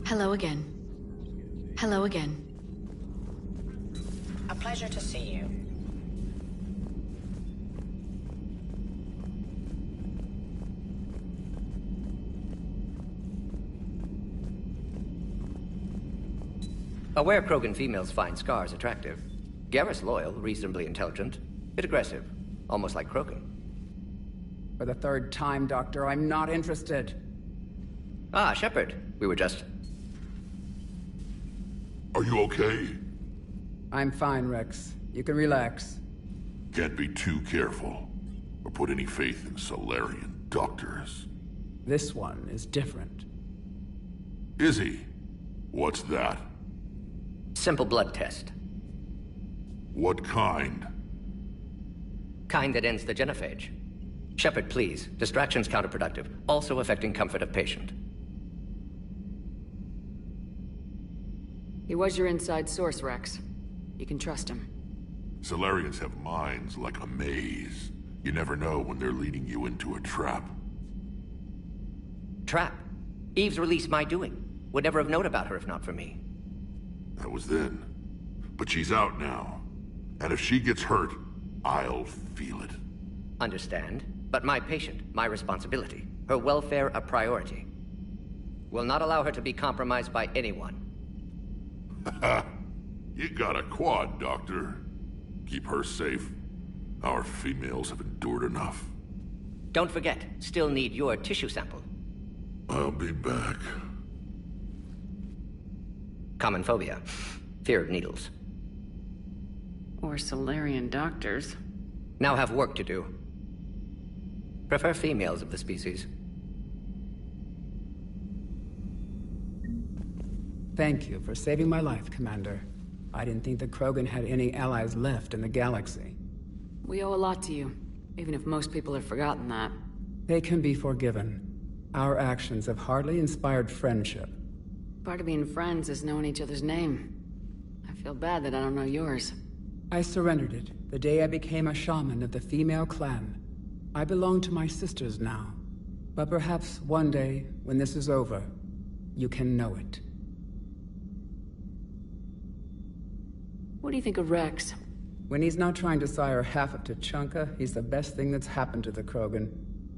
Hello again. Hello again. A pleasure to see you. Aware Krogan females find scars attractive. Garrus loyal, reasonably intelligent, bit aggressive, almost like Krogan. For the third time, Doctor, I'm not interested. Ah, Shepard. We were just... Are you okay? I'm fine, Rex. You can relax. Can't be too careful, or put any faith in Solarian doctors. This one is different. Is he? What's that? Simple blood test. What kind? Kind that ends the genophage. Shepard, please. Distraction's counterproductive, also affecting comfort of patient. He was your inside source, Rex. You can trust him. Solarians have minds like a maze. You never know when they're leading you into a trap. Trap? Eve's release my doing. Would never have known about her if not for me. That was then. But she's out now. And if she gets hurt, I'll feel it. Understand. But my patient, my responsibility. Her welfare a priority. Will not allow her to be compromised by anyone. You got a quad, Doctor. Keep her safe. Our females have endured enough. Don't forget, still need your tissue sample. I'll be back. Common phobia. Fear of needles. Or Solarian doctors. Now have work to do. Prefer females of the species. Thank you for saving my life, Commander. I didn't think the Krogan had any allies left in the galaxy. We owe a lot to you, even if most people have forgotten that. They can be forgiven. Our actions have hardly inspired friendship. Part of being friends is knowing each other's name. I feel bad that I don't know yours. I surrendered it the day I became a shaman of the female clan. I belong to my sisters now. But perhaps one day, when this is over, you can know it. What do you think of Rex? When he's not trying to sire half of Tuchanka, he's the best thing that's happened to the Krogan.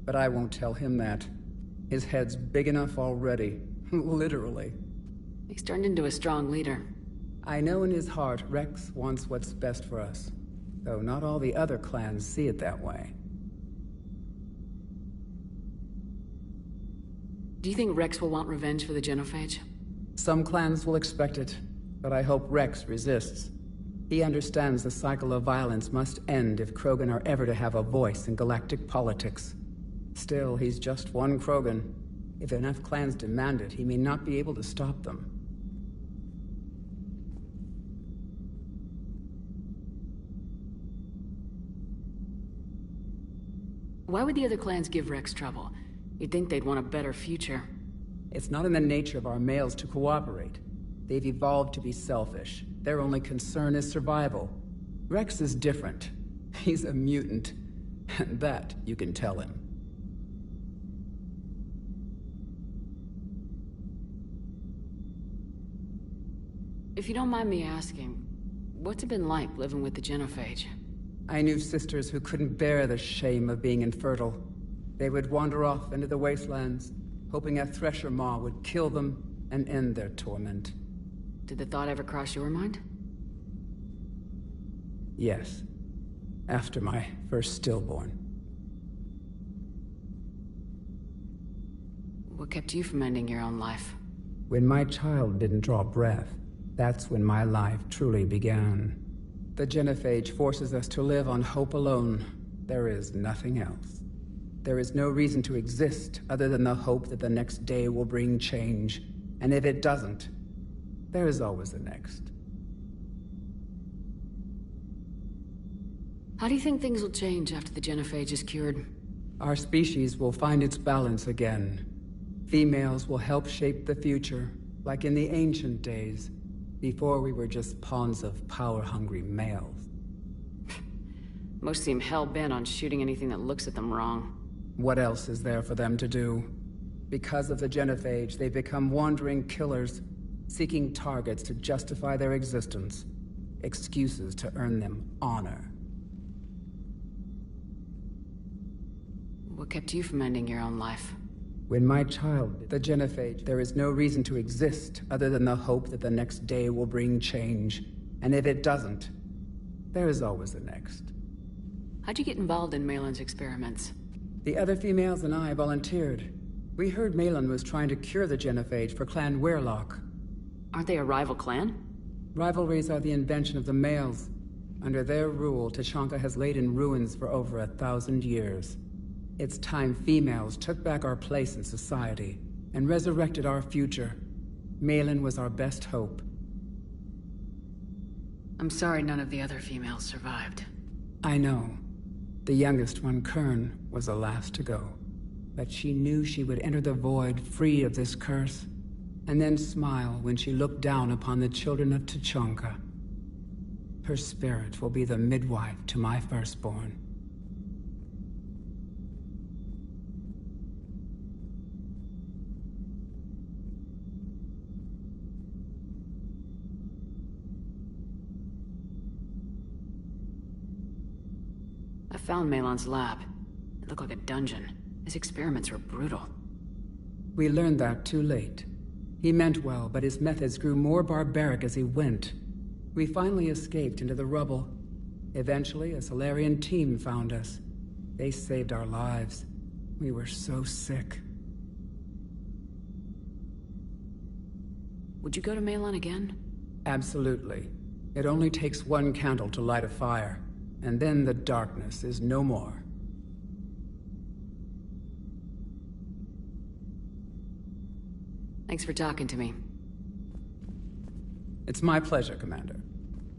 But I won't tell him that. His head's big enough already. Literally. He's turned into a strong leader. I know in his heart Rex wants what's best for us. Though not all the other clans see it that way. Do you think Rex will want revenge for the Genophage? Some clans will expect it, but I hope Rex resists. He understands the cycle of violence must end if Krogan are ever to have a voice in galactic politics. Still, he's just one Krogan. If enough clans demand it, he may not be able to stop them. Why would the other clans give Rex trouble? You'd think they'd want a better future. It's not in the nature of our males to cooperate. They've evolved to be selfish. Their only concern is survival. Rex is different. He's a mutant. And that you can tell him. If you don't mind me asking, what's it been like living with the Genophage? I knew sisters who couldn't bear the shame of being infertile. They would wander off into the wastelands, hoping a thresher maw would kill them and end their torment. Did the thought ever cross your mind? Yes. After my first stillborn. What kept you from ending your own life? When my child didn't draw breath, that's when my life truly began. The Genophage forces us to live on hope alone. There is nothing else. There is no reason to exist other than the hope that the next day will bring change. And if it doesn't, there is always the next. How do you think things will change after the Genophage is cured? Our species will find its balance again. Females will help shape the future, like in the ancient days, before we were just pawns of power-hungry males. Most seem hell-bent on shooting anything that looks at them wrong. What else is there for them to do? Because of the Genophage, they've become wandering killers, seeking targets to justify their existence, excuses to earn them honor. What kept you from ending your own life? When my child, the Genophage, there is no reason to exist other than the hope that the next day will bring change. And if it doesn't, there is always the next. How'd you get involved in Malin's experiments? The other females and I volunteered. We heard Malin was trying to cure the Genophage for Clan Weirlock. Aren't they a rival clan? Rivalries are the invention of the males. Under their rule, Tuchanka has laid in ruins for over 1,000 years. It's time females took back our place in society and resurrected our future. Malin was our best hope. I'm sorry none of the other females survived. I know. The youngest one, Kern, was the last to go. But she knew she would enter the void free of this curse, and then smile when she looked down upon the children of Tuchanka. Her spirit will be the midwife to my firstborn. I found Malin's lab. It looked like a dungeon. His experiments were brutal. We learned that too late. He meant well, but his methods grew more barbaric as he went. We finally escaped into the rubble. Eventually, a Solarian team found us. They saved our lives. We were so sick. Would you go to Malin again? Absolutely. It only takes one candle to light a fire, and then the darkness is no more. Thanks for talking to me. It's my pleasure, Commander.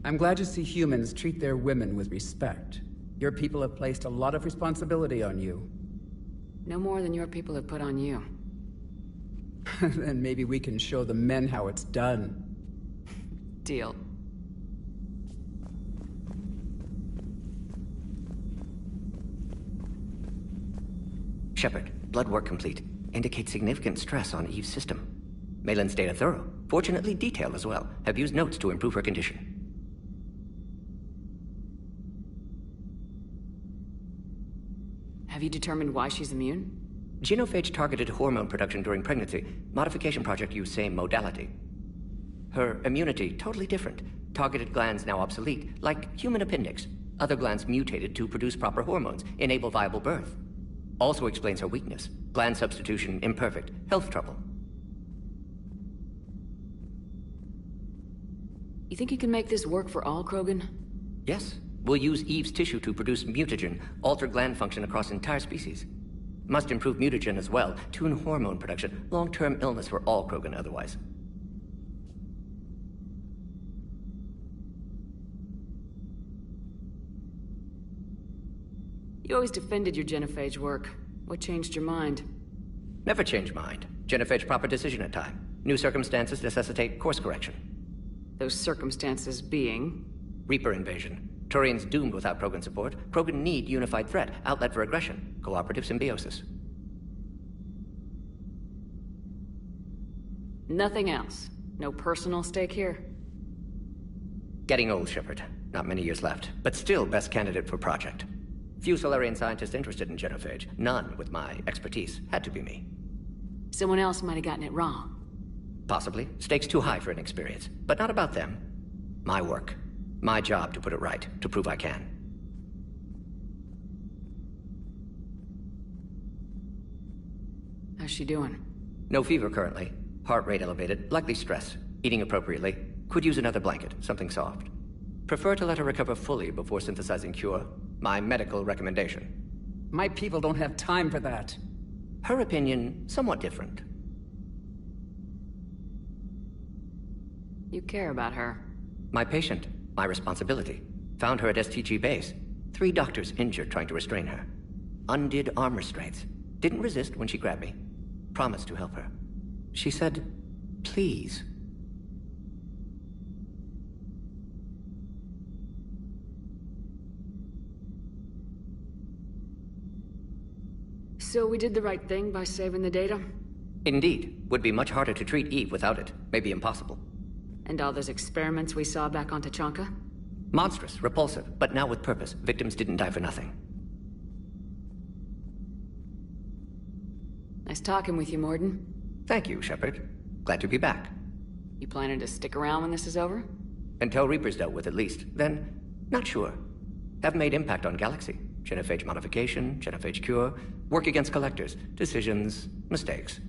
I'm glad to see humans treat their women with respect. Your people have placed a lot of responsibility on you. No more than your people have put on you. Then maybe we can show the men how it's done. Deal. Shepard, blood work complete. Indicates significant stress on Eve's system. Malin's data thorough. Fortunately detailed as well. Have used notes to improve her condition. Have you determined why she's immune? Genophage targeted hormone production during pregnancy. Modification project used same modality. Her immunity, totally different. Targeted glands now obsolete, like human appendix. Other glands mutated to produce proper hormones, enable viable birth. Also explains her weakness. Gland substitution imperfect. Health trouble. You think you can make this work for all Krogan? Yes. We'll use Eve's tissue to produce mutagen, alter gland function across entire species. Must improve mutagen as well, tune hormone production, long-term illness for all Krogan otherwise. You always defended your genophage work. What changed your mind? Never change mind. Genophage proper decision at time. New circumstances necessitate course correction. Those circumstances being? Reaper invasion. Turians doomed without Krogan support. Krogan need unified threat, outlet for aggression, cooperative symbiosis. Nothing else? No personal stake here? Getting old, Shepard. Not many years left, but still best candidate for project. Few Solarian scientists interested in genophage. None with my expertise. Had to be me. Someone else might have gotten it wrong. Possibly. Stakes too high for inexperience. But not about them. My work. My job to put it right, to prove I can. How's she doing? No fever currently. Heart rate elevated, likely stress. Eating appropriately. Could use another blanket, something soft. Prefer to let her recover fully before synthesizing cure. My medical recommendation. My people don't have time for that. Her opinion, somewhat different. You care about her. My patient. My responsibility. Found her at STG base. 3 doctors injured trying to restrain her. Undid arm restraints. Didn't resist when she grabbed me. Promised to help her. She said, please. So we did the right thing by saving the data? Indeed. Would be much harder to treat Eve without it. Maybe impossible. And all those experiments we saw back on Tachanka? Monstrous, repulsive, but now with purpose. Victims didn't die for nothing. Nice talking with you, Morden. Thank you, Shepard. Glad to be back. You planning to stick around when this is over? Until Reaper's dealt with, at least. Then, not sure. Have made impact on Galaxy. Genophage modification, genophage cure, work against collectors, decisions, mistakes.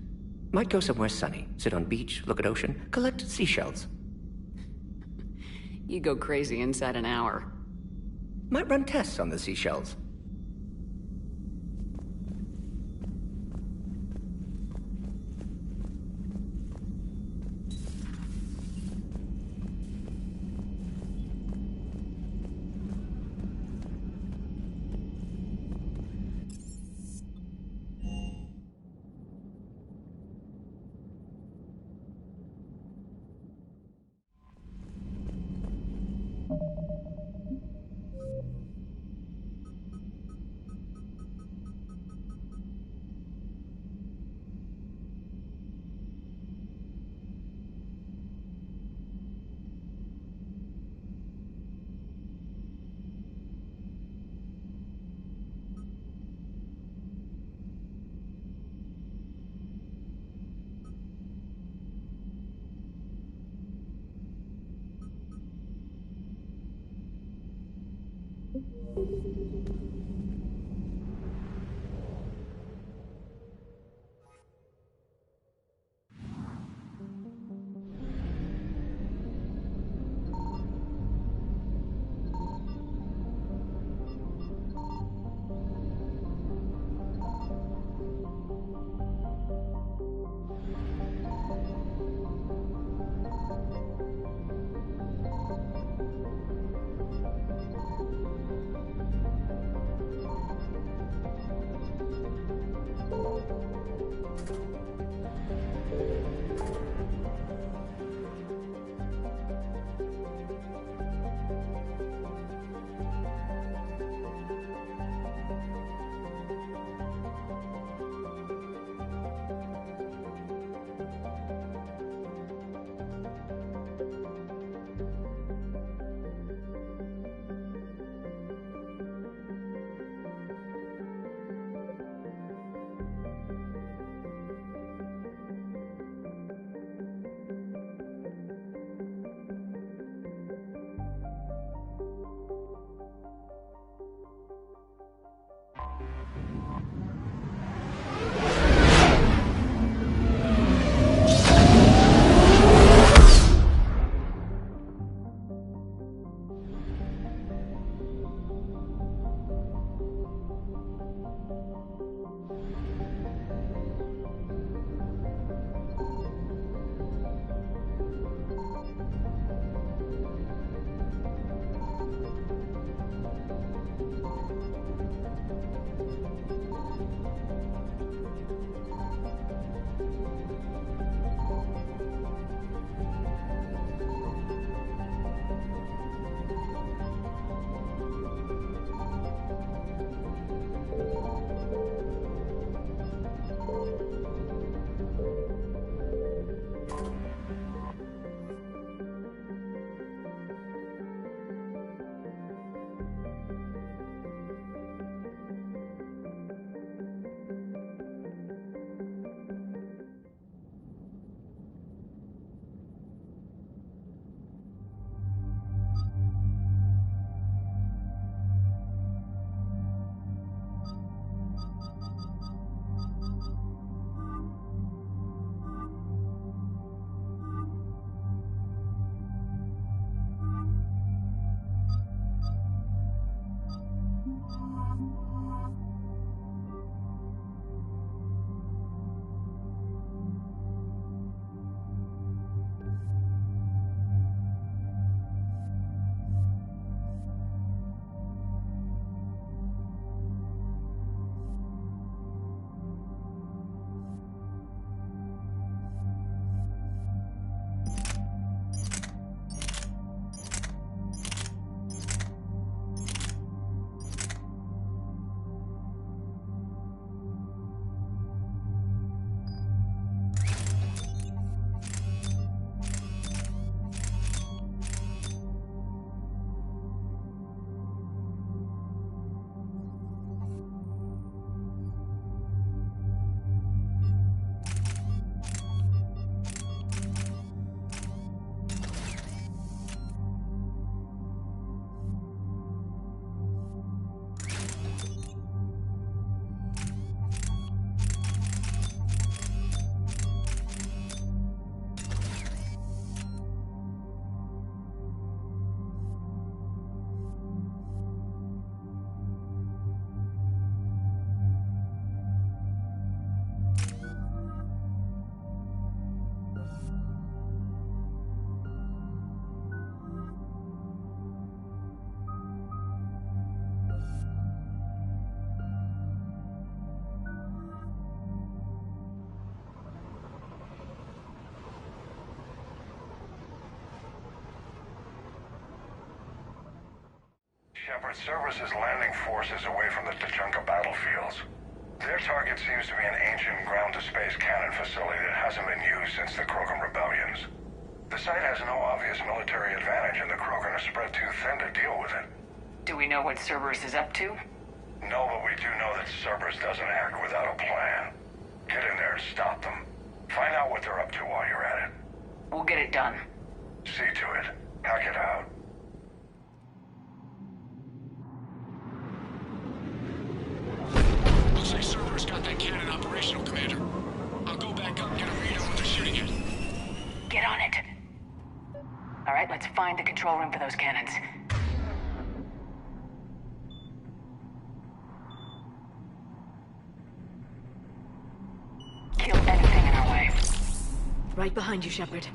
Might go somewhere sunny, sit on beach, look at ocean, collect seashells. You go crazy inside an hour. Might run tests on the seashells. Shepard, Cerberus is landing forces away from the Tuchanka battlefields. Their target seems to be an ancient ground-to-space cannon facility that hasn't been used since the Krogan rebellions. The site has no obvious military advantage, and the Krogan are spread too thin to deal with it. Do we know what Cerberus is up to? No, but we do know that Cerberus doesn't act without a plan. Get in there and stop them. Find out what they're up to while you're at it. We'll get it done. See to it. Hack it out. Looks like Cerberus got that cannon operational, Commander. I'll go back up and get a read on what they're shooting at. Get on it. All right, let's find the control room for those cannons. Kill anything in our way. Right behind you, Shepard.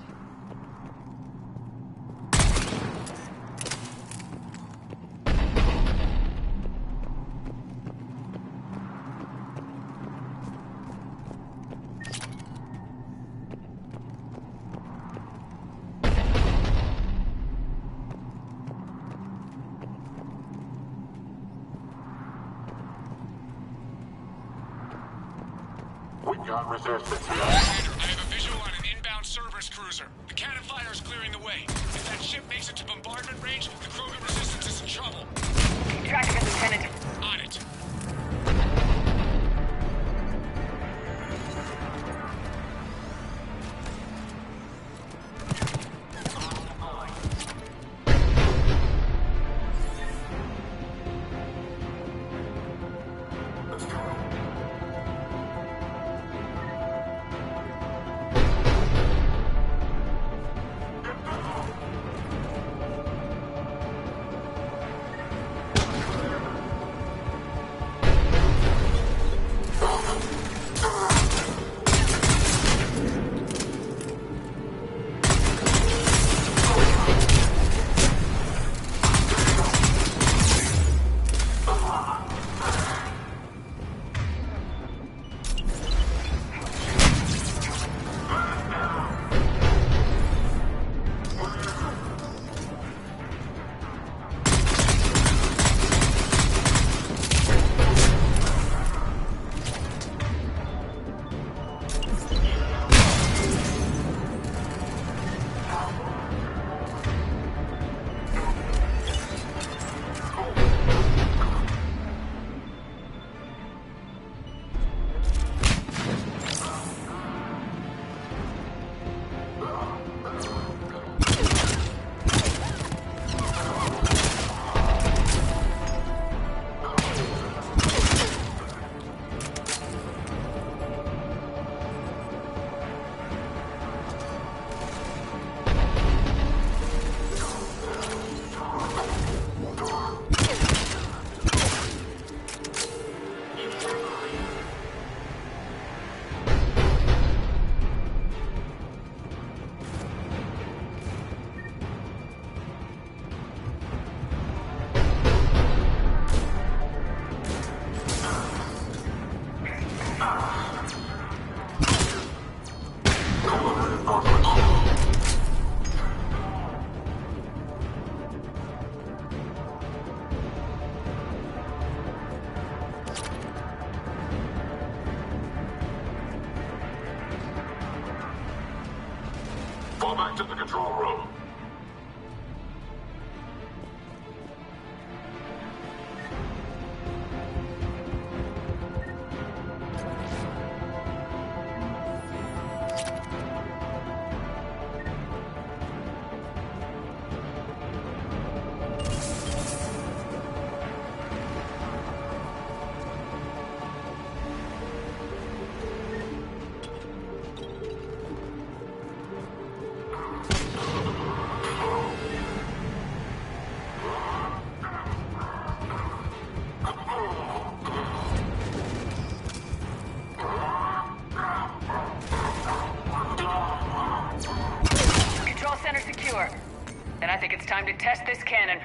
We've got resistance. Commander, I have a visual on an inbound Cerberus cruiser. The cannon fire is clearing the way. If that ship makes it to bombardment range, the Krogan resistance is in trouble. Keep track of it, Lieutenant. On it. Fall back to the control room. Then I think it's time to test this cannon.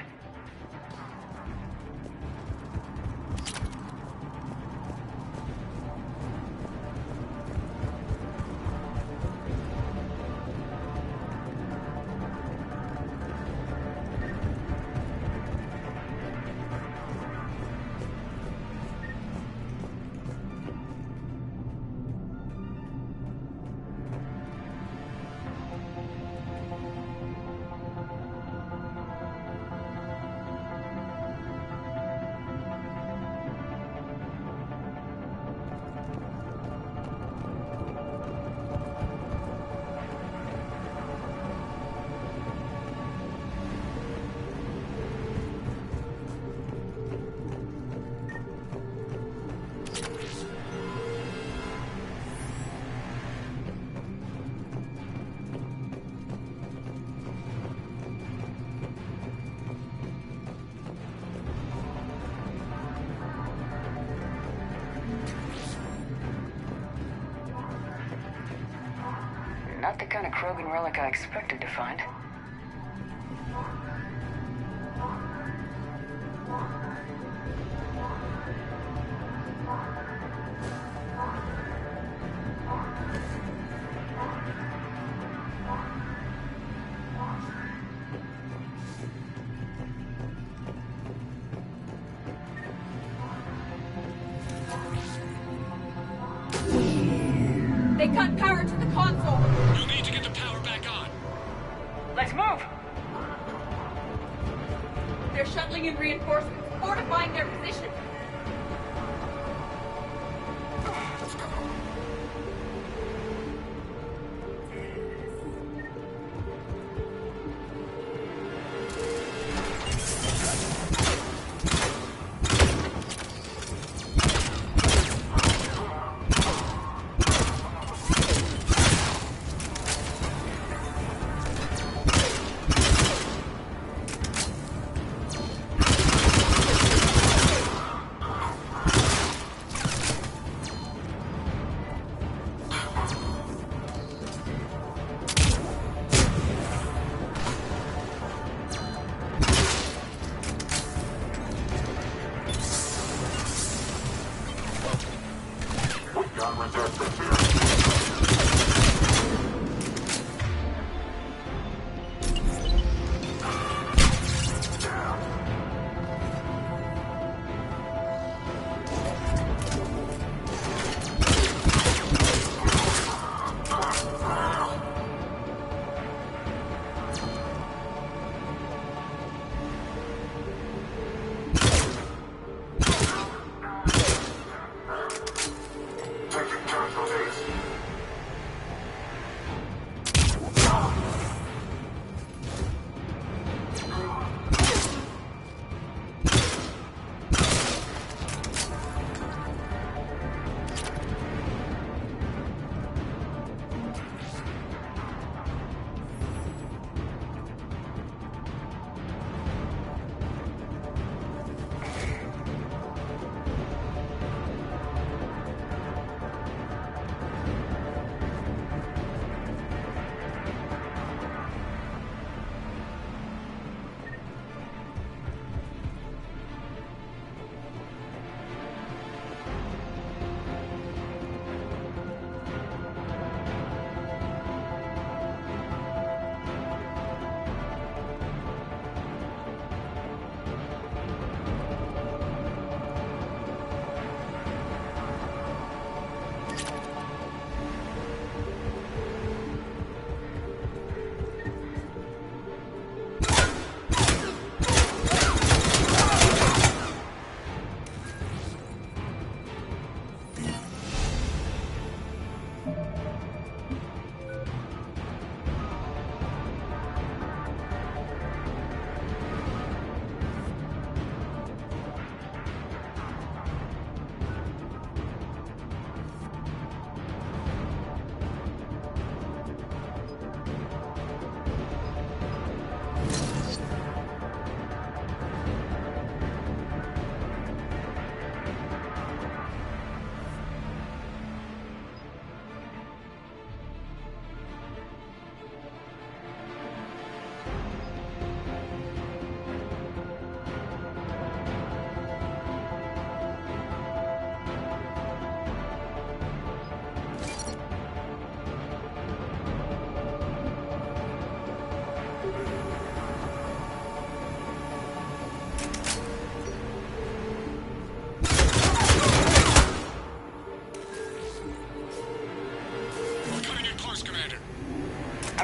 Not the kind of Krogan relic I expected to find. They cut power to the console! You'll need to get the power back on. Let's move! They're shuttling in reinforcements, fortifying their position.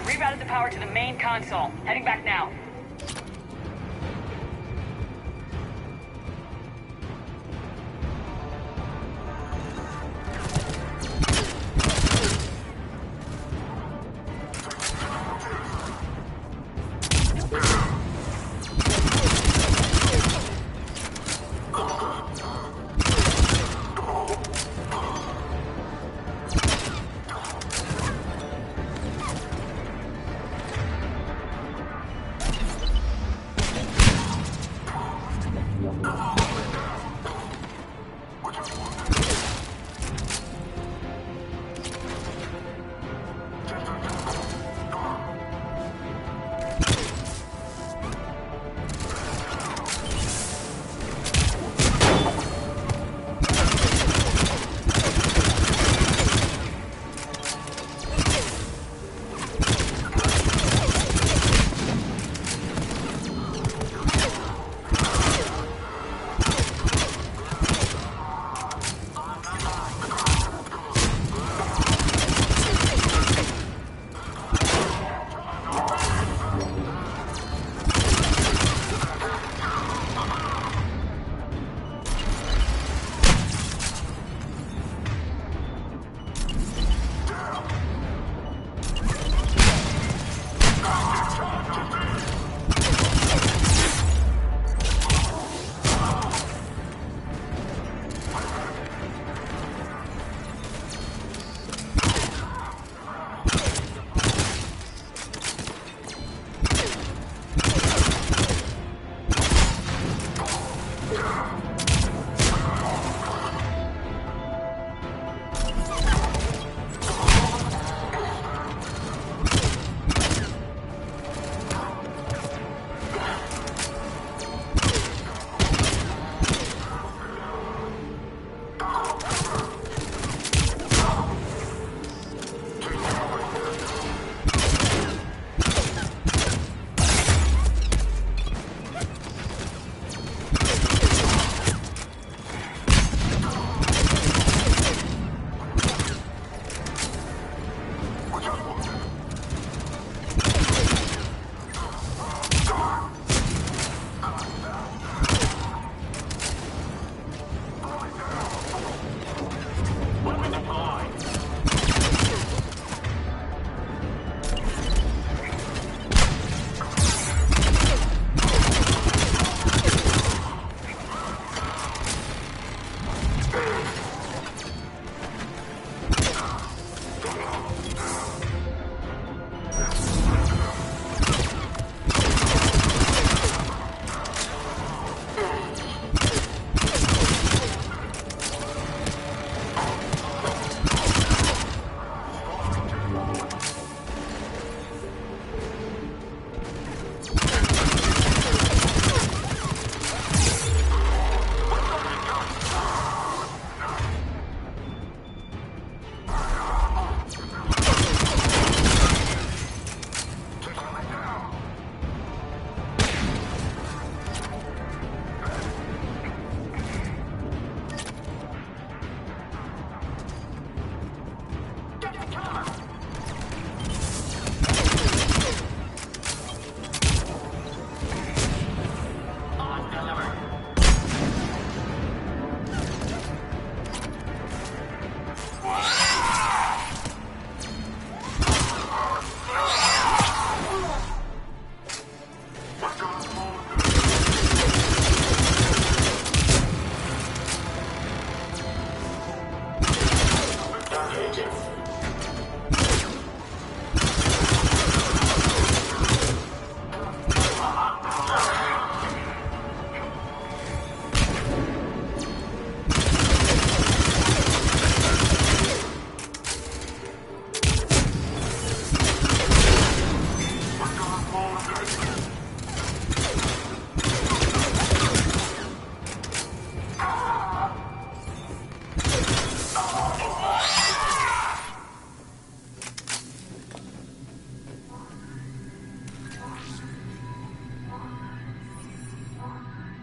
Rerouted the power to the main console. Heading back now.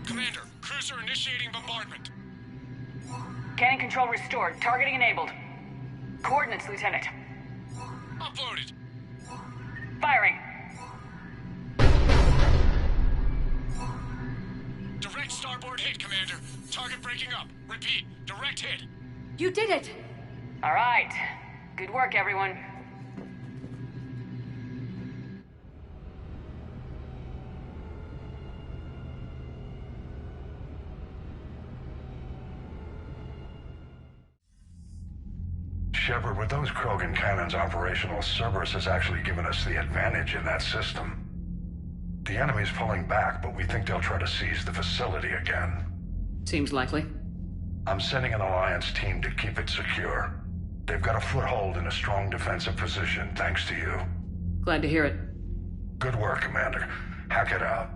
Commander, cruiser initiating bombardment. Cannon control restored. Targeting enabled. Coordinates, Lieutenant. Uploaded. Firing. Direct starboard hit, Commander. Target breaking up. Repeat, direct hit. You did it! All right. Good work, everyone. Shepard, with those Krogan cannons operational, Cerberus has actually given us the advantage in that system. The enemy's pulling back, but we think they'll try to seize the facility again. Seems likely. I'm sending an Alliance team to keep it secure. They've got a foothold in a strong defensive position, thanks to you. Glad to hear it. Good work, Commander. Hack it out.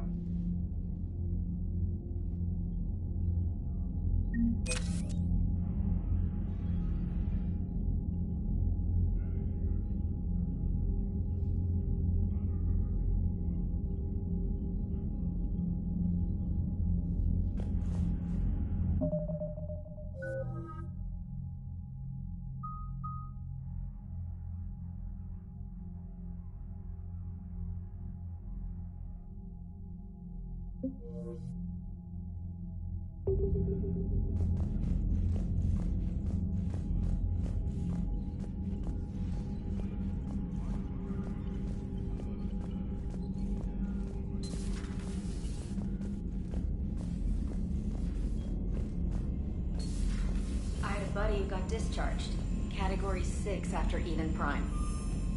I had a buddy who got discharged. Category 6 after Eden Prime.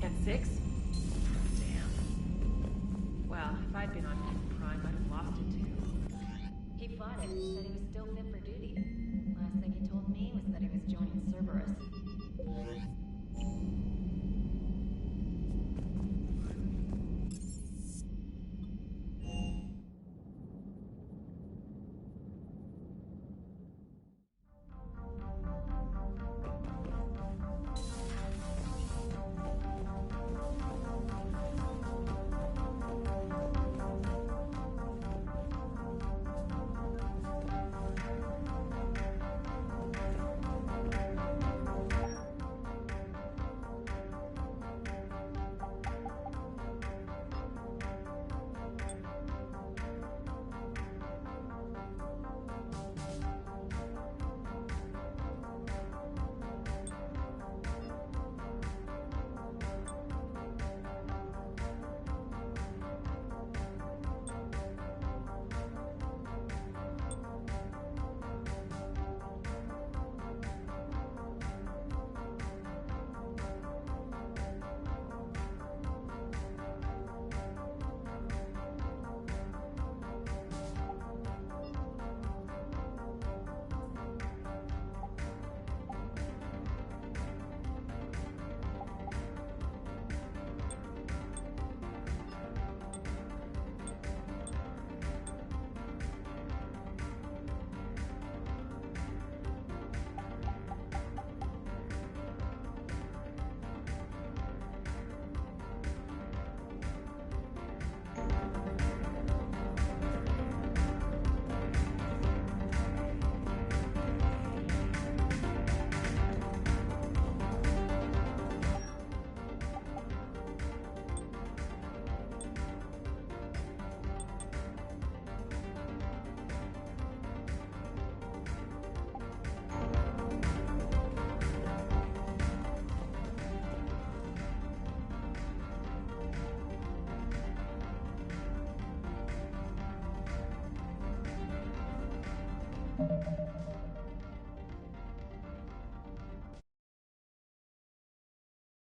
At 6? Damn. Well, if I'd been on Eden Prime, I'd have lost it too. He fought it, said he was still fit for duty. Last thing he told me was that he was joining Cerberus.